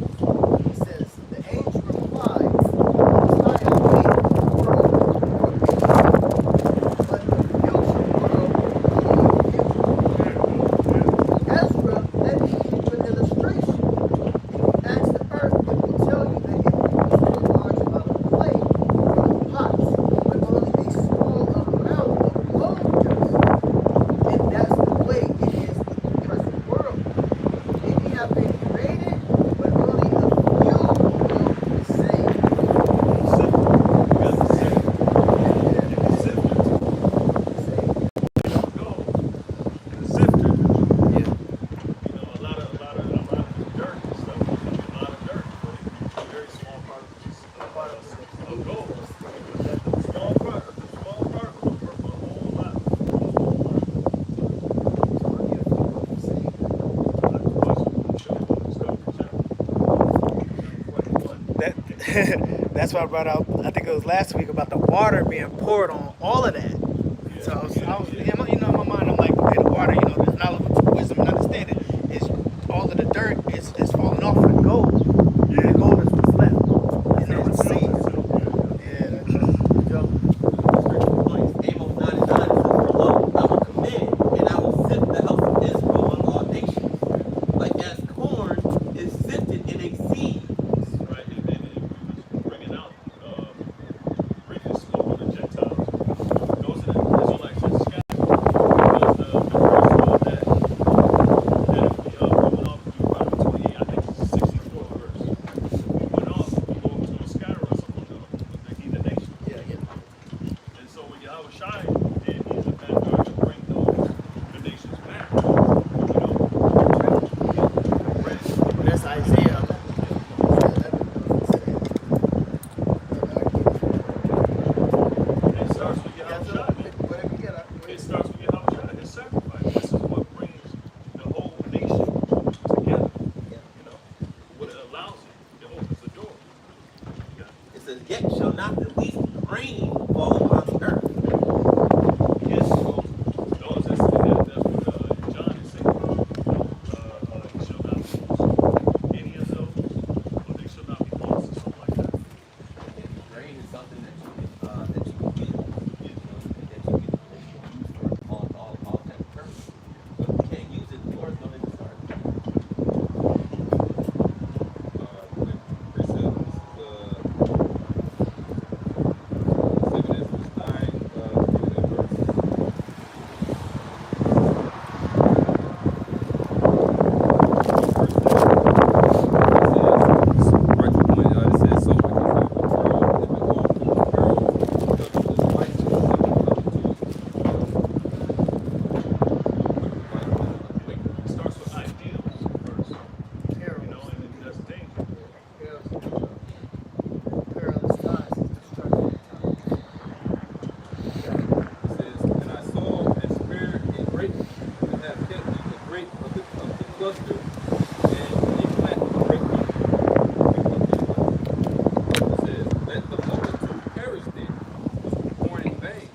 It says, the angel replied, "I am made the world for me, but the future world believe you." Ezra, let me give you an illustration. If you ask the earth, it will tell you that it produced a large amount of clay from the pots, but only a small amount of gold dust. And that's the way it is with the present world. Many have been created, but only a few will be saved. That's why I brought out, I think it was last week, about the water being poured on all of that. So I was in my mind, I'm like, okay, the water, there's knowledge, wisdom, and understanding. It's all of the dirt is falling off of the gold. The gold is what's left. And then the seeds. Yeah, that's dope. Amos 9:9 says, "For lo, I will command, and I will sift the house of Israel among all nations, like as corn is sifted in a sieve." Right, and he was bringing out, bringing the smoke of the Gentiles. Those are the Israelites that scattered. Because the verse was that if we went off to Prophet 28, I think it's 64 verse. If we went off, the Lord was going to scatter us among the heathen nations. And so when Yahweh Shai did, he's a vanguard to bring the nations back. That's Isaiah. It starts with Yahweh Shai. Whatever you get, It starts with Yahweh Shai, his sacrifice. This is what brings the whole nation together. What it allows it opens the door. It says, "Yet shall not the least rain fall upon the earth. Yes, well, those that's what John is saying. You shall not lose any of those, or they shall not be lost, or something like that. And grain is something that you can get, that you can use for all type of purposes. But if you can't use it, the Lord's gonna discard it. It starts with ideals first, you know, and then that's danger. Perilous times is destruction of time. It says, and I saw and spared a great, and have kept the great of the cluster, and a plant of the great people. It says, let the multitude perish then, which was born in vain,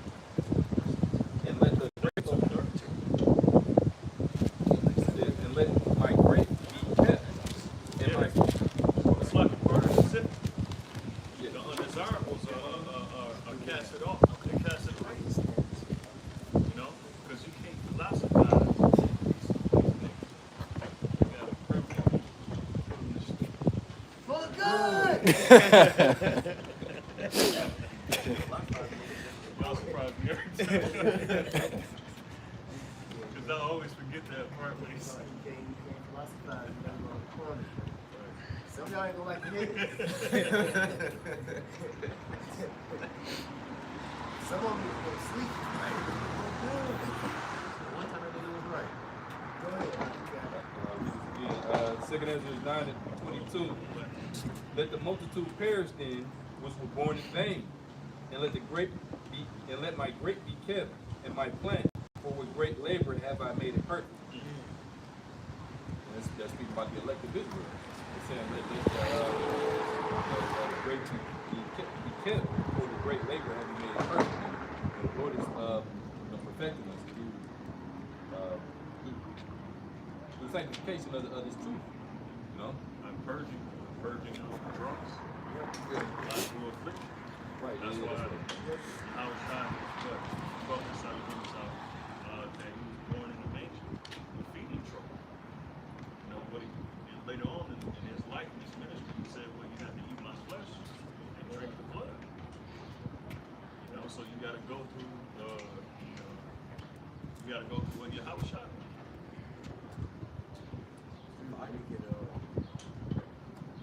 and let the great of the it says, and let my great be kept, and my It's like a part of the city. yeah. The undesirables are casted off. They're casted away. You know, because you can't philosophize these things. You got a privilege. For good! Y'all surprise me every time. Because I always forget that part when he said. You can't philosophize, you gotta go on the corner. Some of y'all ain't gonna like to hear this. Some of them is gonna sleep. One time I think it was right. Go ahead. You got it. Second Ezra 9 and 22. Let the multitude perish then, which were born in vain, and let the grape be, and let my grape be kept, and my plant, for with great labor have I made it perfect. And that's speaking about the elect of Israel. It's saying let the grape be kept, for with great labor have you made it perfect. And the Lord is perfecting us through the sanctification of this truth. You know? I'm purging out the dross. Life will afflict you. Right. That's yeah, why that's right. our time is what focused on that he was born in a manger with feeding trouble. You know, but and later on in his life, in his ministry, he said, well, you have to eat my flesh and drink the blood. You know, so you got to go through, you got to go through what your house shot.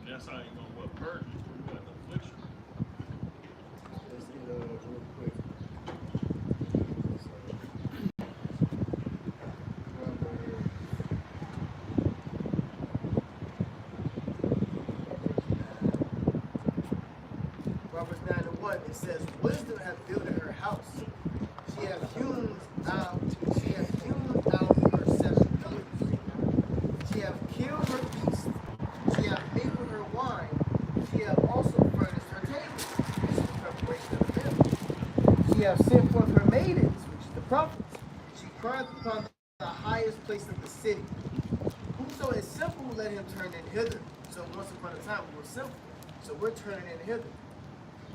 That's how you gonna what purge you. You got the affliction. Let's get real quick. Proverbs 9 and 1, it says, wisdom hath builded her house. She hath hewn out her 7 pillars. She hath killed her beasts. She hath mingled her wine. She hath also furnished her tables. This is the preparation of the meal. She hath sent forth her maidens, which is the prophets. She crieth upon the highest place of the city. Whoso is simple, let him turn in hither. So once upon a time we were simple. So we're turning in hither.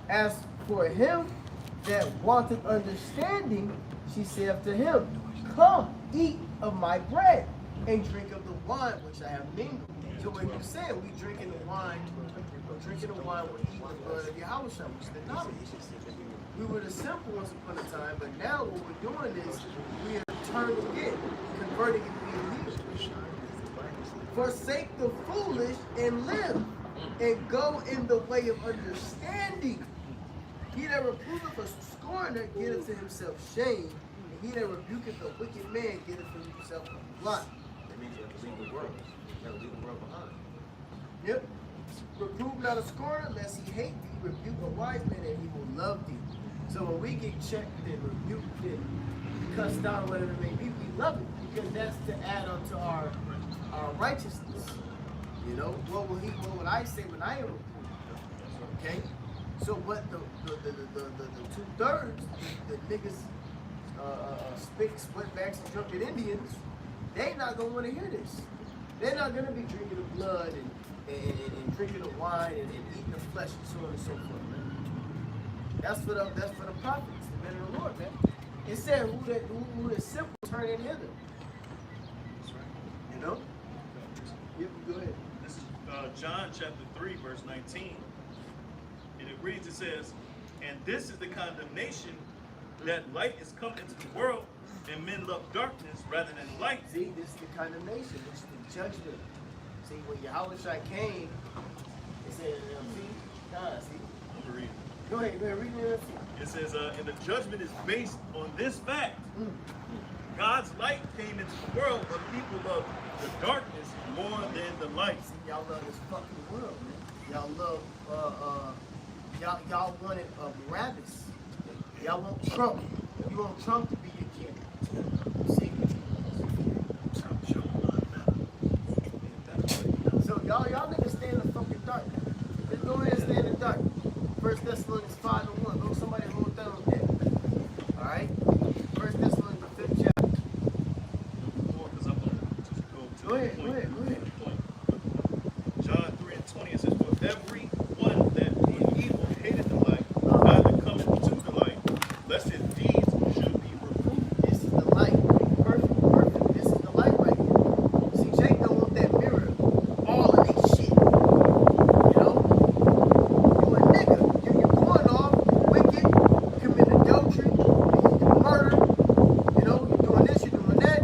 As for him that wanteth understanding, she saith to him, come, eat of my bread, and drink of the wine which I have mingled. So when you say we drinking the wine, we're eating the blood of Yahweh, which is the knowledge. We were the simple once upon a time, but now what we're doing is we are turning it, converting it to being leaders. Forsake the foolish and live, and go in the way of understanding. He that reproveth a scorner getteth to himself shame, and he that rebuketh a wicked man getteth to himself a lot. That means you have to leave the world. You have to leave the world behind. Yep. Reprove not a scorner, lest he hate thee. Rebuke a wise man, and he will love thee. So when we get checked and rebuked and cussed out, whatever it may be, we love it because that's to add unto our righteousness. You know, what would I say when I am reproved? Okay. So what the 2/3, the niggas, spick, split-backs, and drunken Indians, they not gonna want to hear this. They're not gonna be drinking the blood and drinking the wine and eating the flesh and so on and so forth, man. That's for the prophets, the men of the Lord, man. It said who is simple turn in hither. That's right. You know? Yep, go ahead. This is John chapter 3, verse 19. And it reads, it says, and this is the condemnation that light is come into the world, and men love darkness rather than light. See, this is the condemnation, this is the judgment. See, when Yahushua came, it said, see? I'm gonna read it. Go ahead, read it. It says, and the judgment is based on this fact. God's light came into the world, but people love the darkness more than the light. See, y'all love this fucking world, man. Y'all love, y'all wanted Barabbas. Y'all want Trump. You want Trump to be your king. See? So y'all niggas stay in the fucking dark. Just go ahead and stay in the dark. 1 Thessalonians 5:1. Go somebody hold that on there. Alright? 1 Thessalonians the 5th chapter. Because I'm gonna just go to Go the ahead, point. go ahead, go ahead. The point. John 3 and 20, it says, for every one that doing evil hated the light, neither cometh to the light, lest his deeds should be reproved. This is the light. Perfect. This is the light right here. See, Jake don't want that mirror. All of this shit. You know? You a nigga. You going off wicked, committing adultery, you murder. You know, you're doing this, you're doing that.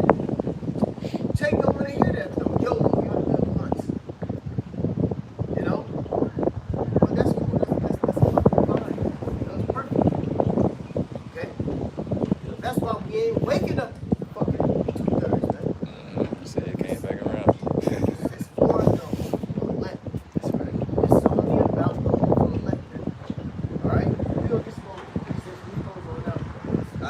Jake don't want to hear that though. Yo, you only live once. You know? But that's cool. That's fucking fine. That's perfect. Okay? That's why we ain't waking up fucking 2/3, man. See, it came back around. It's for the elect. That's right. It's only about the elect. Alright? We gonna get some more since we goes on out.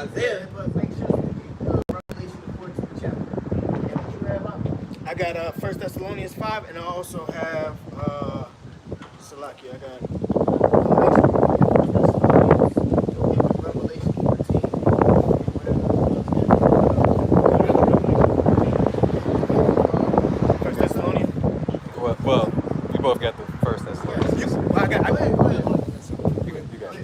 Isaiah. But make sure you keep Revelation the 14th chapter. And what you have out? I got 1 Thessalonians 5, and I also have Salaki. I got Revelation 14. First Thessalonians. Well, we both got the first. That's Go right. ahead. You got it.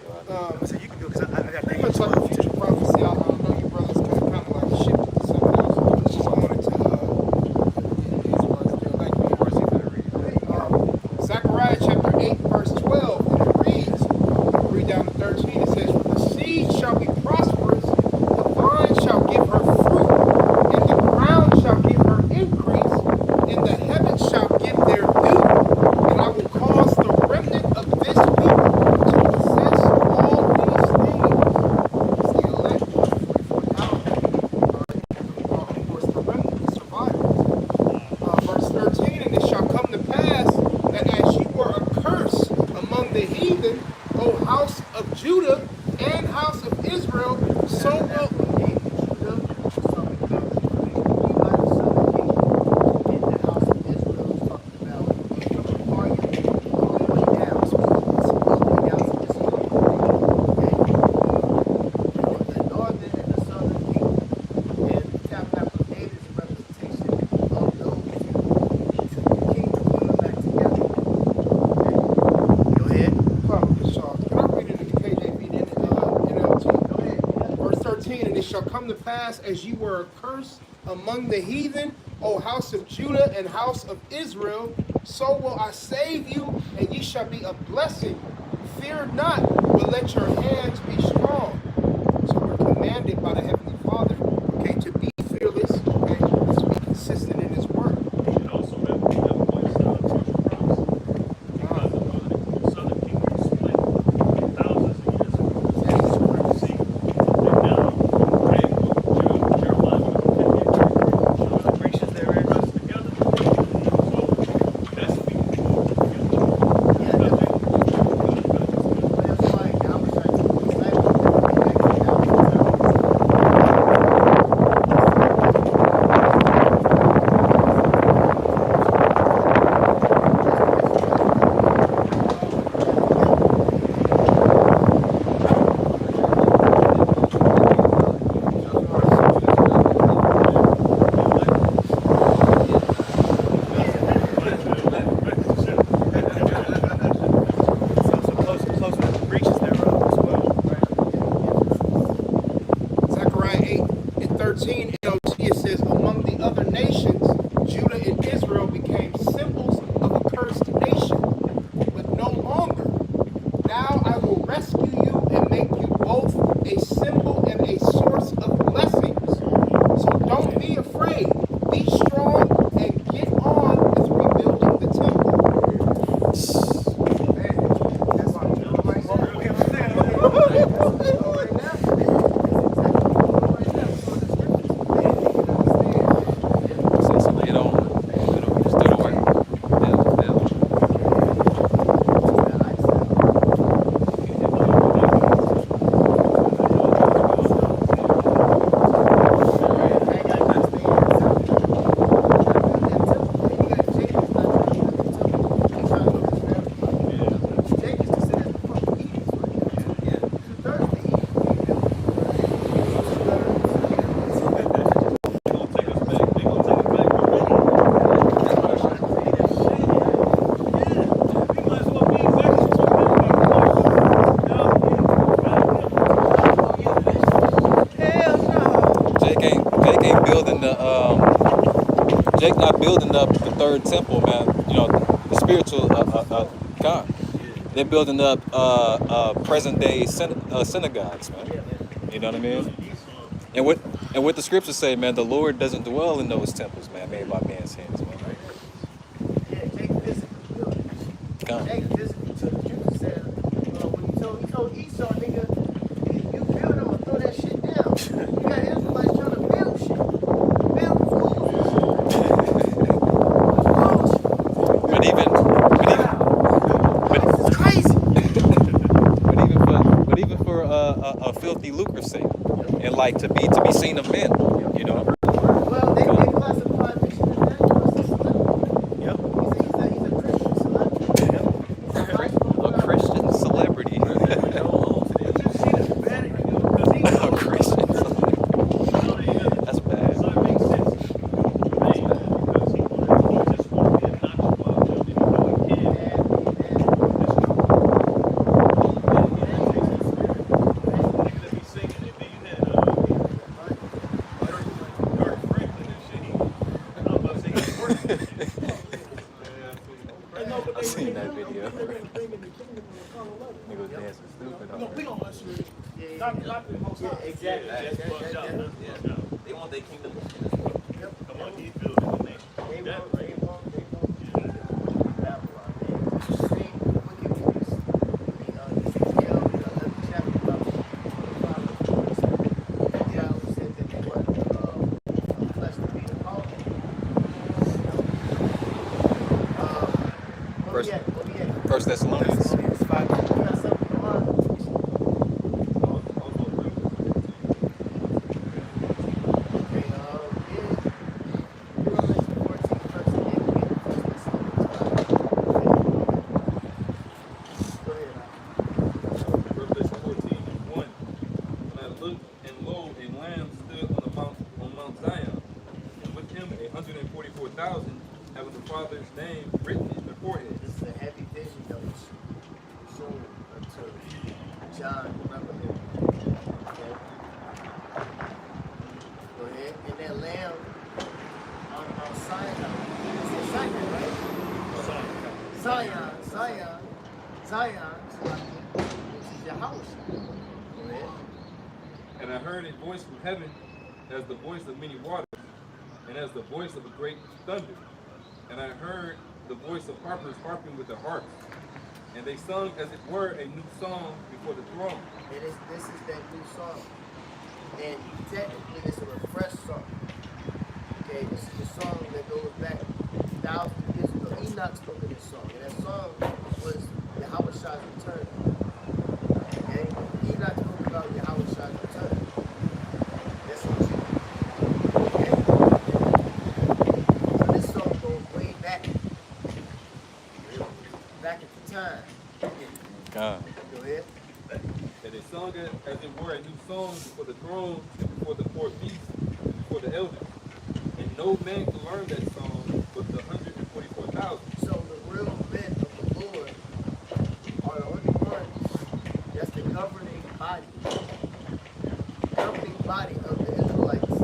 So you can do it because I got Pretty much like a future prophecy. I know you brothers kind of like shifted to something else. Just wanted to, Zechariah chapter 8, verse 12, and it reads, read down to 13, it says, for the seed shall be prosperous, the vine shall give her fruit, and the ground shall give her increase, and the heavens shall give their dew, and I will cause the remnant of this people to possess all these things. It's the elect, 44,000. Of course, the remnant, the survivors. Verse 13, and it shall come to pass that as you were a curse among the heathen, O house of Judah and house of Israel, so will and it shall come to pass as you were a curse among the heathen, O house of Judah and house of Israel, so will I save you, and ye shall be a blessing. Fear not, but let your hands be strong. So we're commanded by the Heavenly Father, okay, to be fearless, okay, to be consistent in His word. And also that voice future prophecy. Because the southern kingdom split thousands of years ago. See, and now, Jeremiah, the preachers there is us together. So that's speaking together. That's why I was trying to 13 NLT, it says, among the other nations, Judah and Israel became symbols of a cursed nation. But no longer. Now I will rescue you and make you both a symbol and a source of blessings. So don't be afraid. Be strong and get on with rebuilding the temple. So they don't just do the work. Jake not building up the third temple, man. You know, the spiritual God. They're building up present day synagogues, man. You know what I mean? And what the scriptures say, man, the Lord doesn't dwell in those temples, man, made by man's hands, man. Yeah, Jake physically built it. Come. Jake physically took the truth said, when he told Esau, nigga, you build him or throw that shit down. You got Israelites trying to build shit. Build fools and shit. This is crazy. but even for a filthy lucre's sake, and like to be seen of men, you know. Well, they classify Bishop Evangelist as a celebrity. Yep. He's a Christian celebrity. A Christian celebrity. A Christian celebrity. That's bad. I seen that video. Nigga was dancing stupid. Exactly. Yeah. They want their kingdom. Come on, he's building the nation. They want Babylon. You see, look at this. Ezekiel, the 11th chapter, about 25 Ezekiel said that they want flesh to be the call. Where we at? First Thessalonians. Thessalonians 5. You got something to mind? Okay, Revelation 14, verse 8. We get to 1 Thessalonians 5. Go ahead. Revelation 14:1. And I looked, and lo, a lamb stood on Mount Zion, and with him 144,000, having the Father's name written in their foreheads. This is a heavy vision that was shown unto John the Revelator. Okay? Go ahead. And that lamb on Mount Sinai. It's Sinai, right? Zion, which is your house. Go ahead. And I heard a voice from heaven as the voice of many waters, and as the voice of a great thunder. And I heard the voice of harpers harping with their harps. And they sung as it were a new song before the throne. And this is that new song. And technically it's a refreshed song. Okay, this is the song that goes back thousands of years ago. Enoch spoke of this song. And that song was Yahweh's return. Okay? Enoch spoke about Yahweh's return. That's what you okay? So this song goes way back. Back at the time. God. Go ahead. And they sung it as it were a new song before the throne, and before the four beasts, and before the elders. And no man could learn that song but the 144,000. So the real men of the Lord are the only ones that's the governing body of the Israelites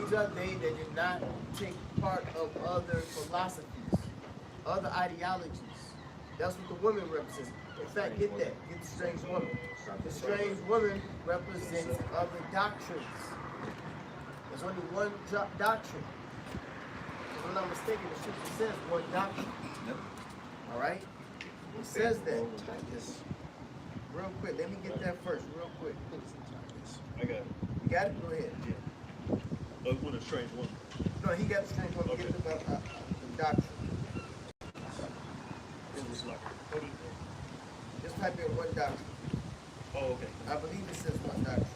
These are they that did not take part of other philosophies, other ideologies. That's what the woman represents. In fact, get that. Get the strange woman. The strange woman represents other doctrines. There's only one doctrine. If I'm not mistaken, the scripture says one doctrine. All right? It says that. Real quick. Let me get that first, real quick. I got it. You got it? Go ahead. Yeah. With a strange woman. No, he got the strange woman. Okay. Get the doctrine. It was like, Just type in one doctrine. oh, okay. I believe it says one doctrine.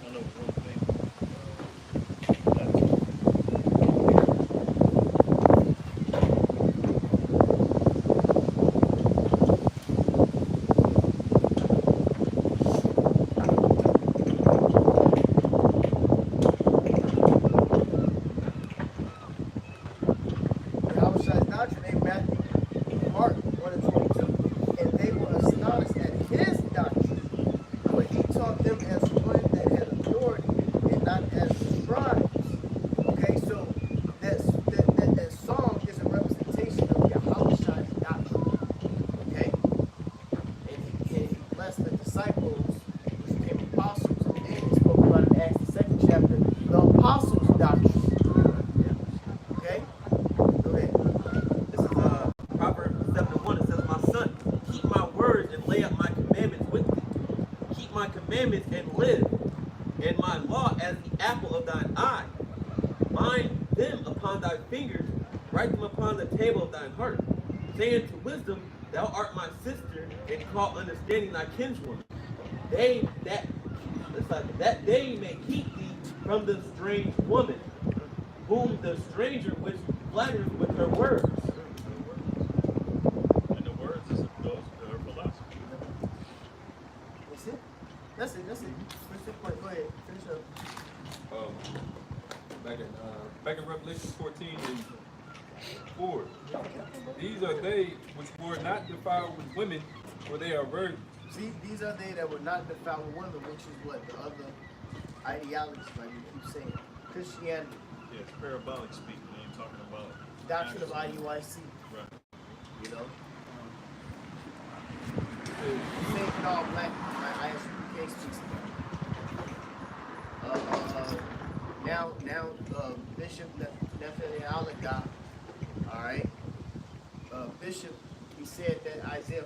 I know one thing. Yahweh's doctrine ain't Matthew, Mark 1 and 22. And they were astonished at his doctrine, for he taught them as one that had authority and not as the scribes. Okay, so that song is a representation of Yahweh's doctrine. Okay? And he blessed the disciples, which became apostles, and then he spoke about in Acts the 2nd chapter, the apostles' doctrine. Okay? Go ahead. This is Proverbs 7:1. It says, "My son, keep my words and lay up my commandments with thee. Keep my commandments and live, and my law as the apple of thine eye. Bind them upon thy fingers, write them upon the table of thine heart. Say unto wisdom, thou art my sister, and call understanding thy kinswoman. That they may keep thee from the strange woman, whom the stranger which flatters with her words." And the words is those are philosophy. That's it. That's it. Finish the point. Go ahead. Finish up. Back in Revelation 14 and 4. These are they which were not defiled with women, for they are virgins. See, these are they that were not defiled with women, which is what the other ideologies, like we keep saying. Christianity, Yeah, it's parabolic speak. They ain't talking about doctrine of actual- IUIC, Right. you know. Saying it all black, ISUK speaks about. Now, Bishop Nephili Alaga, all right, Bishop, he said that Isaiah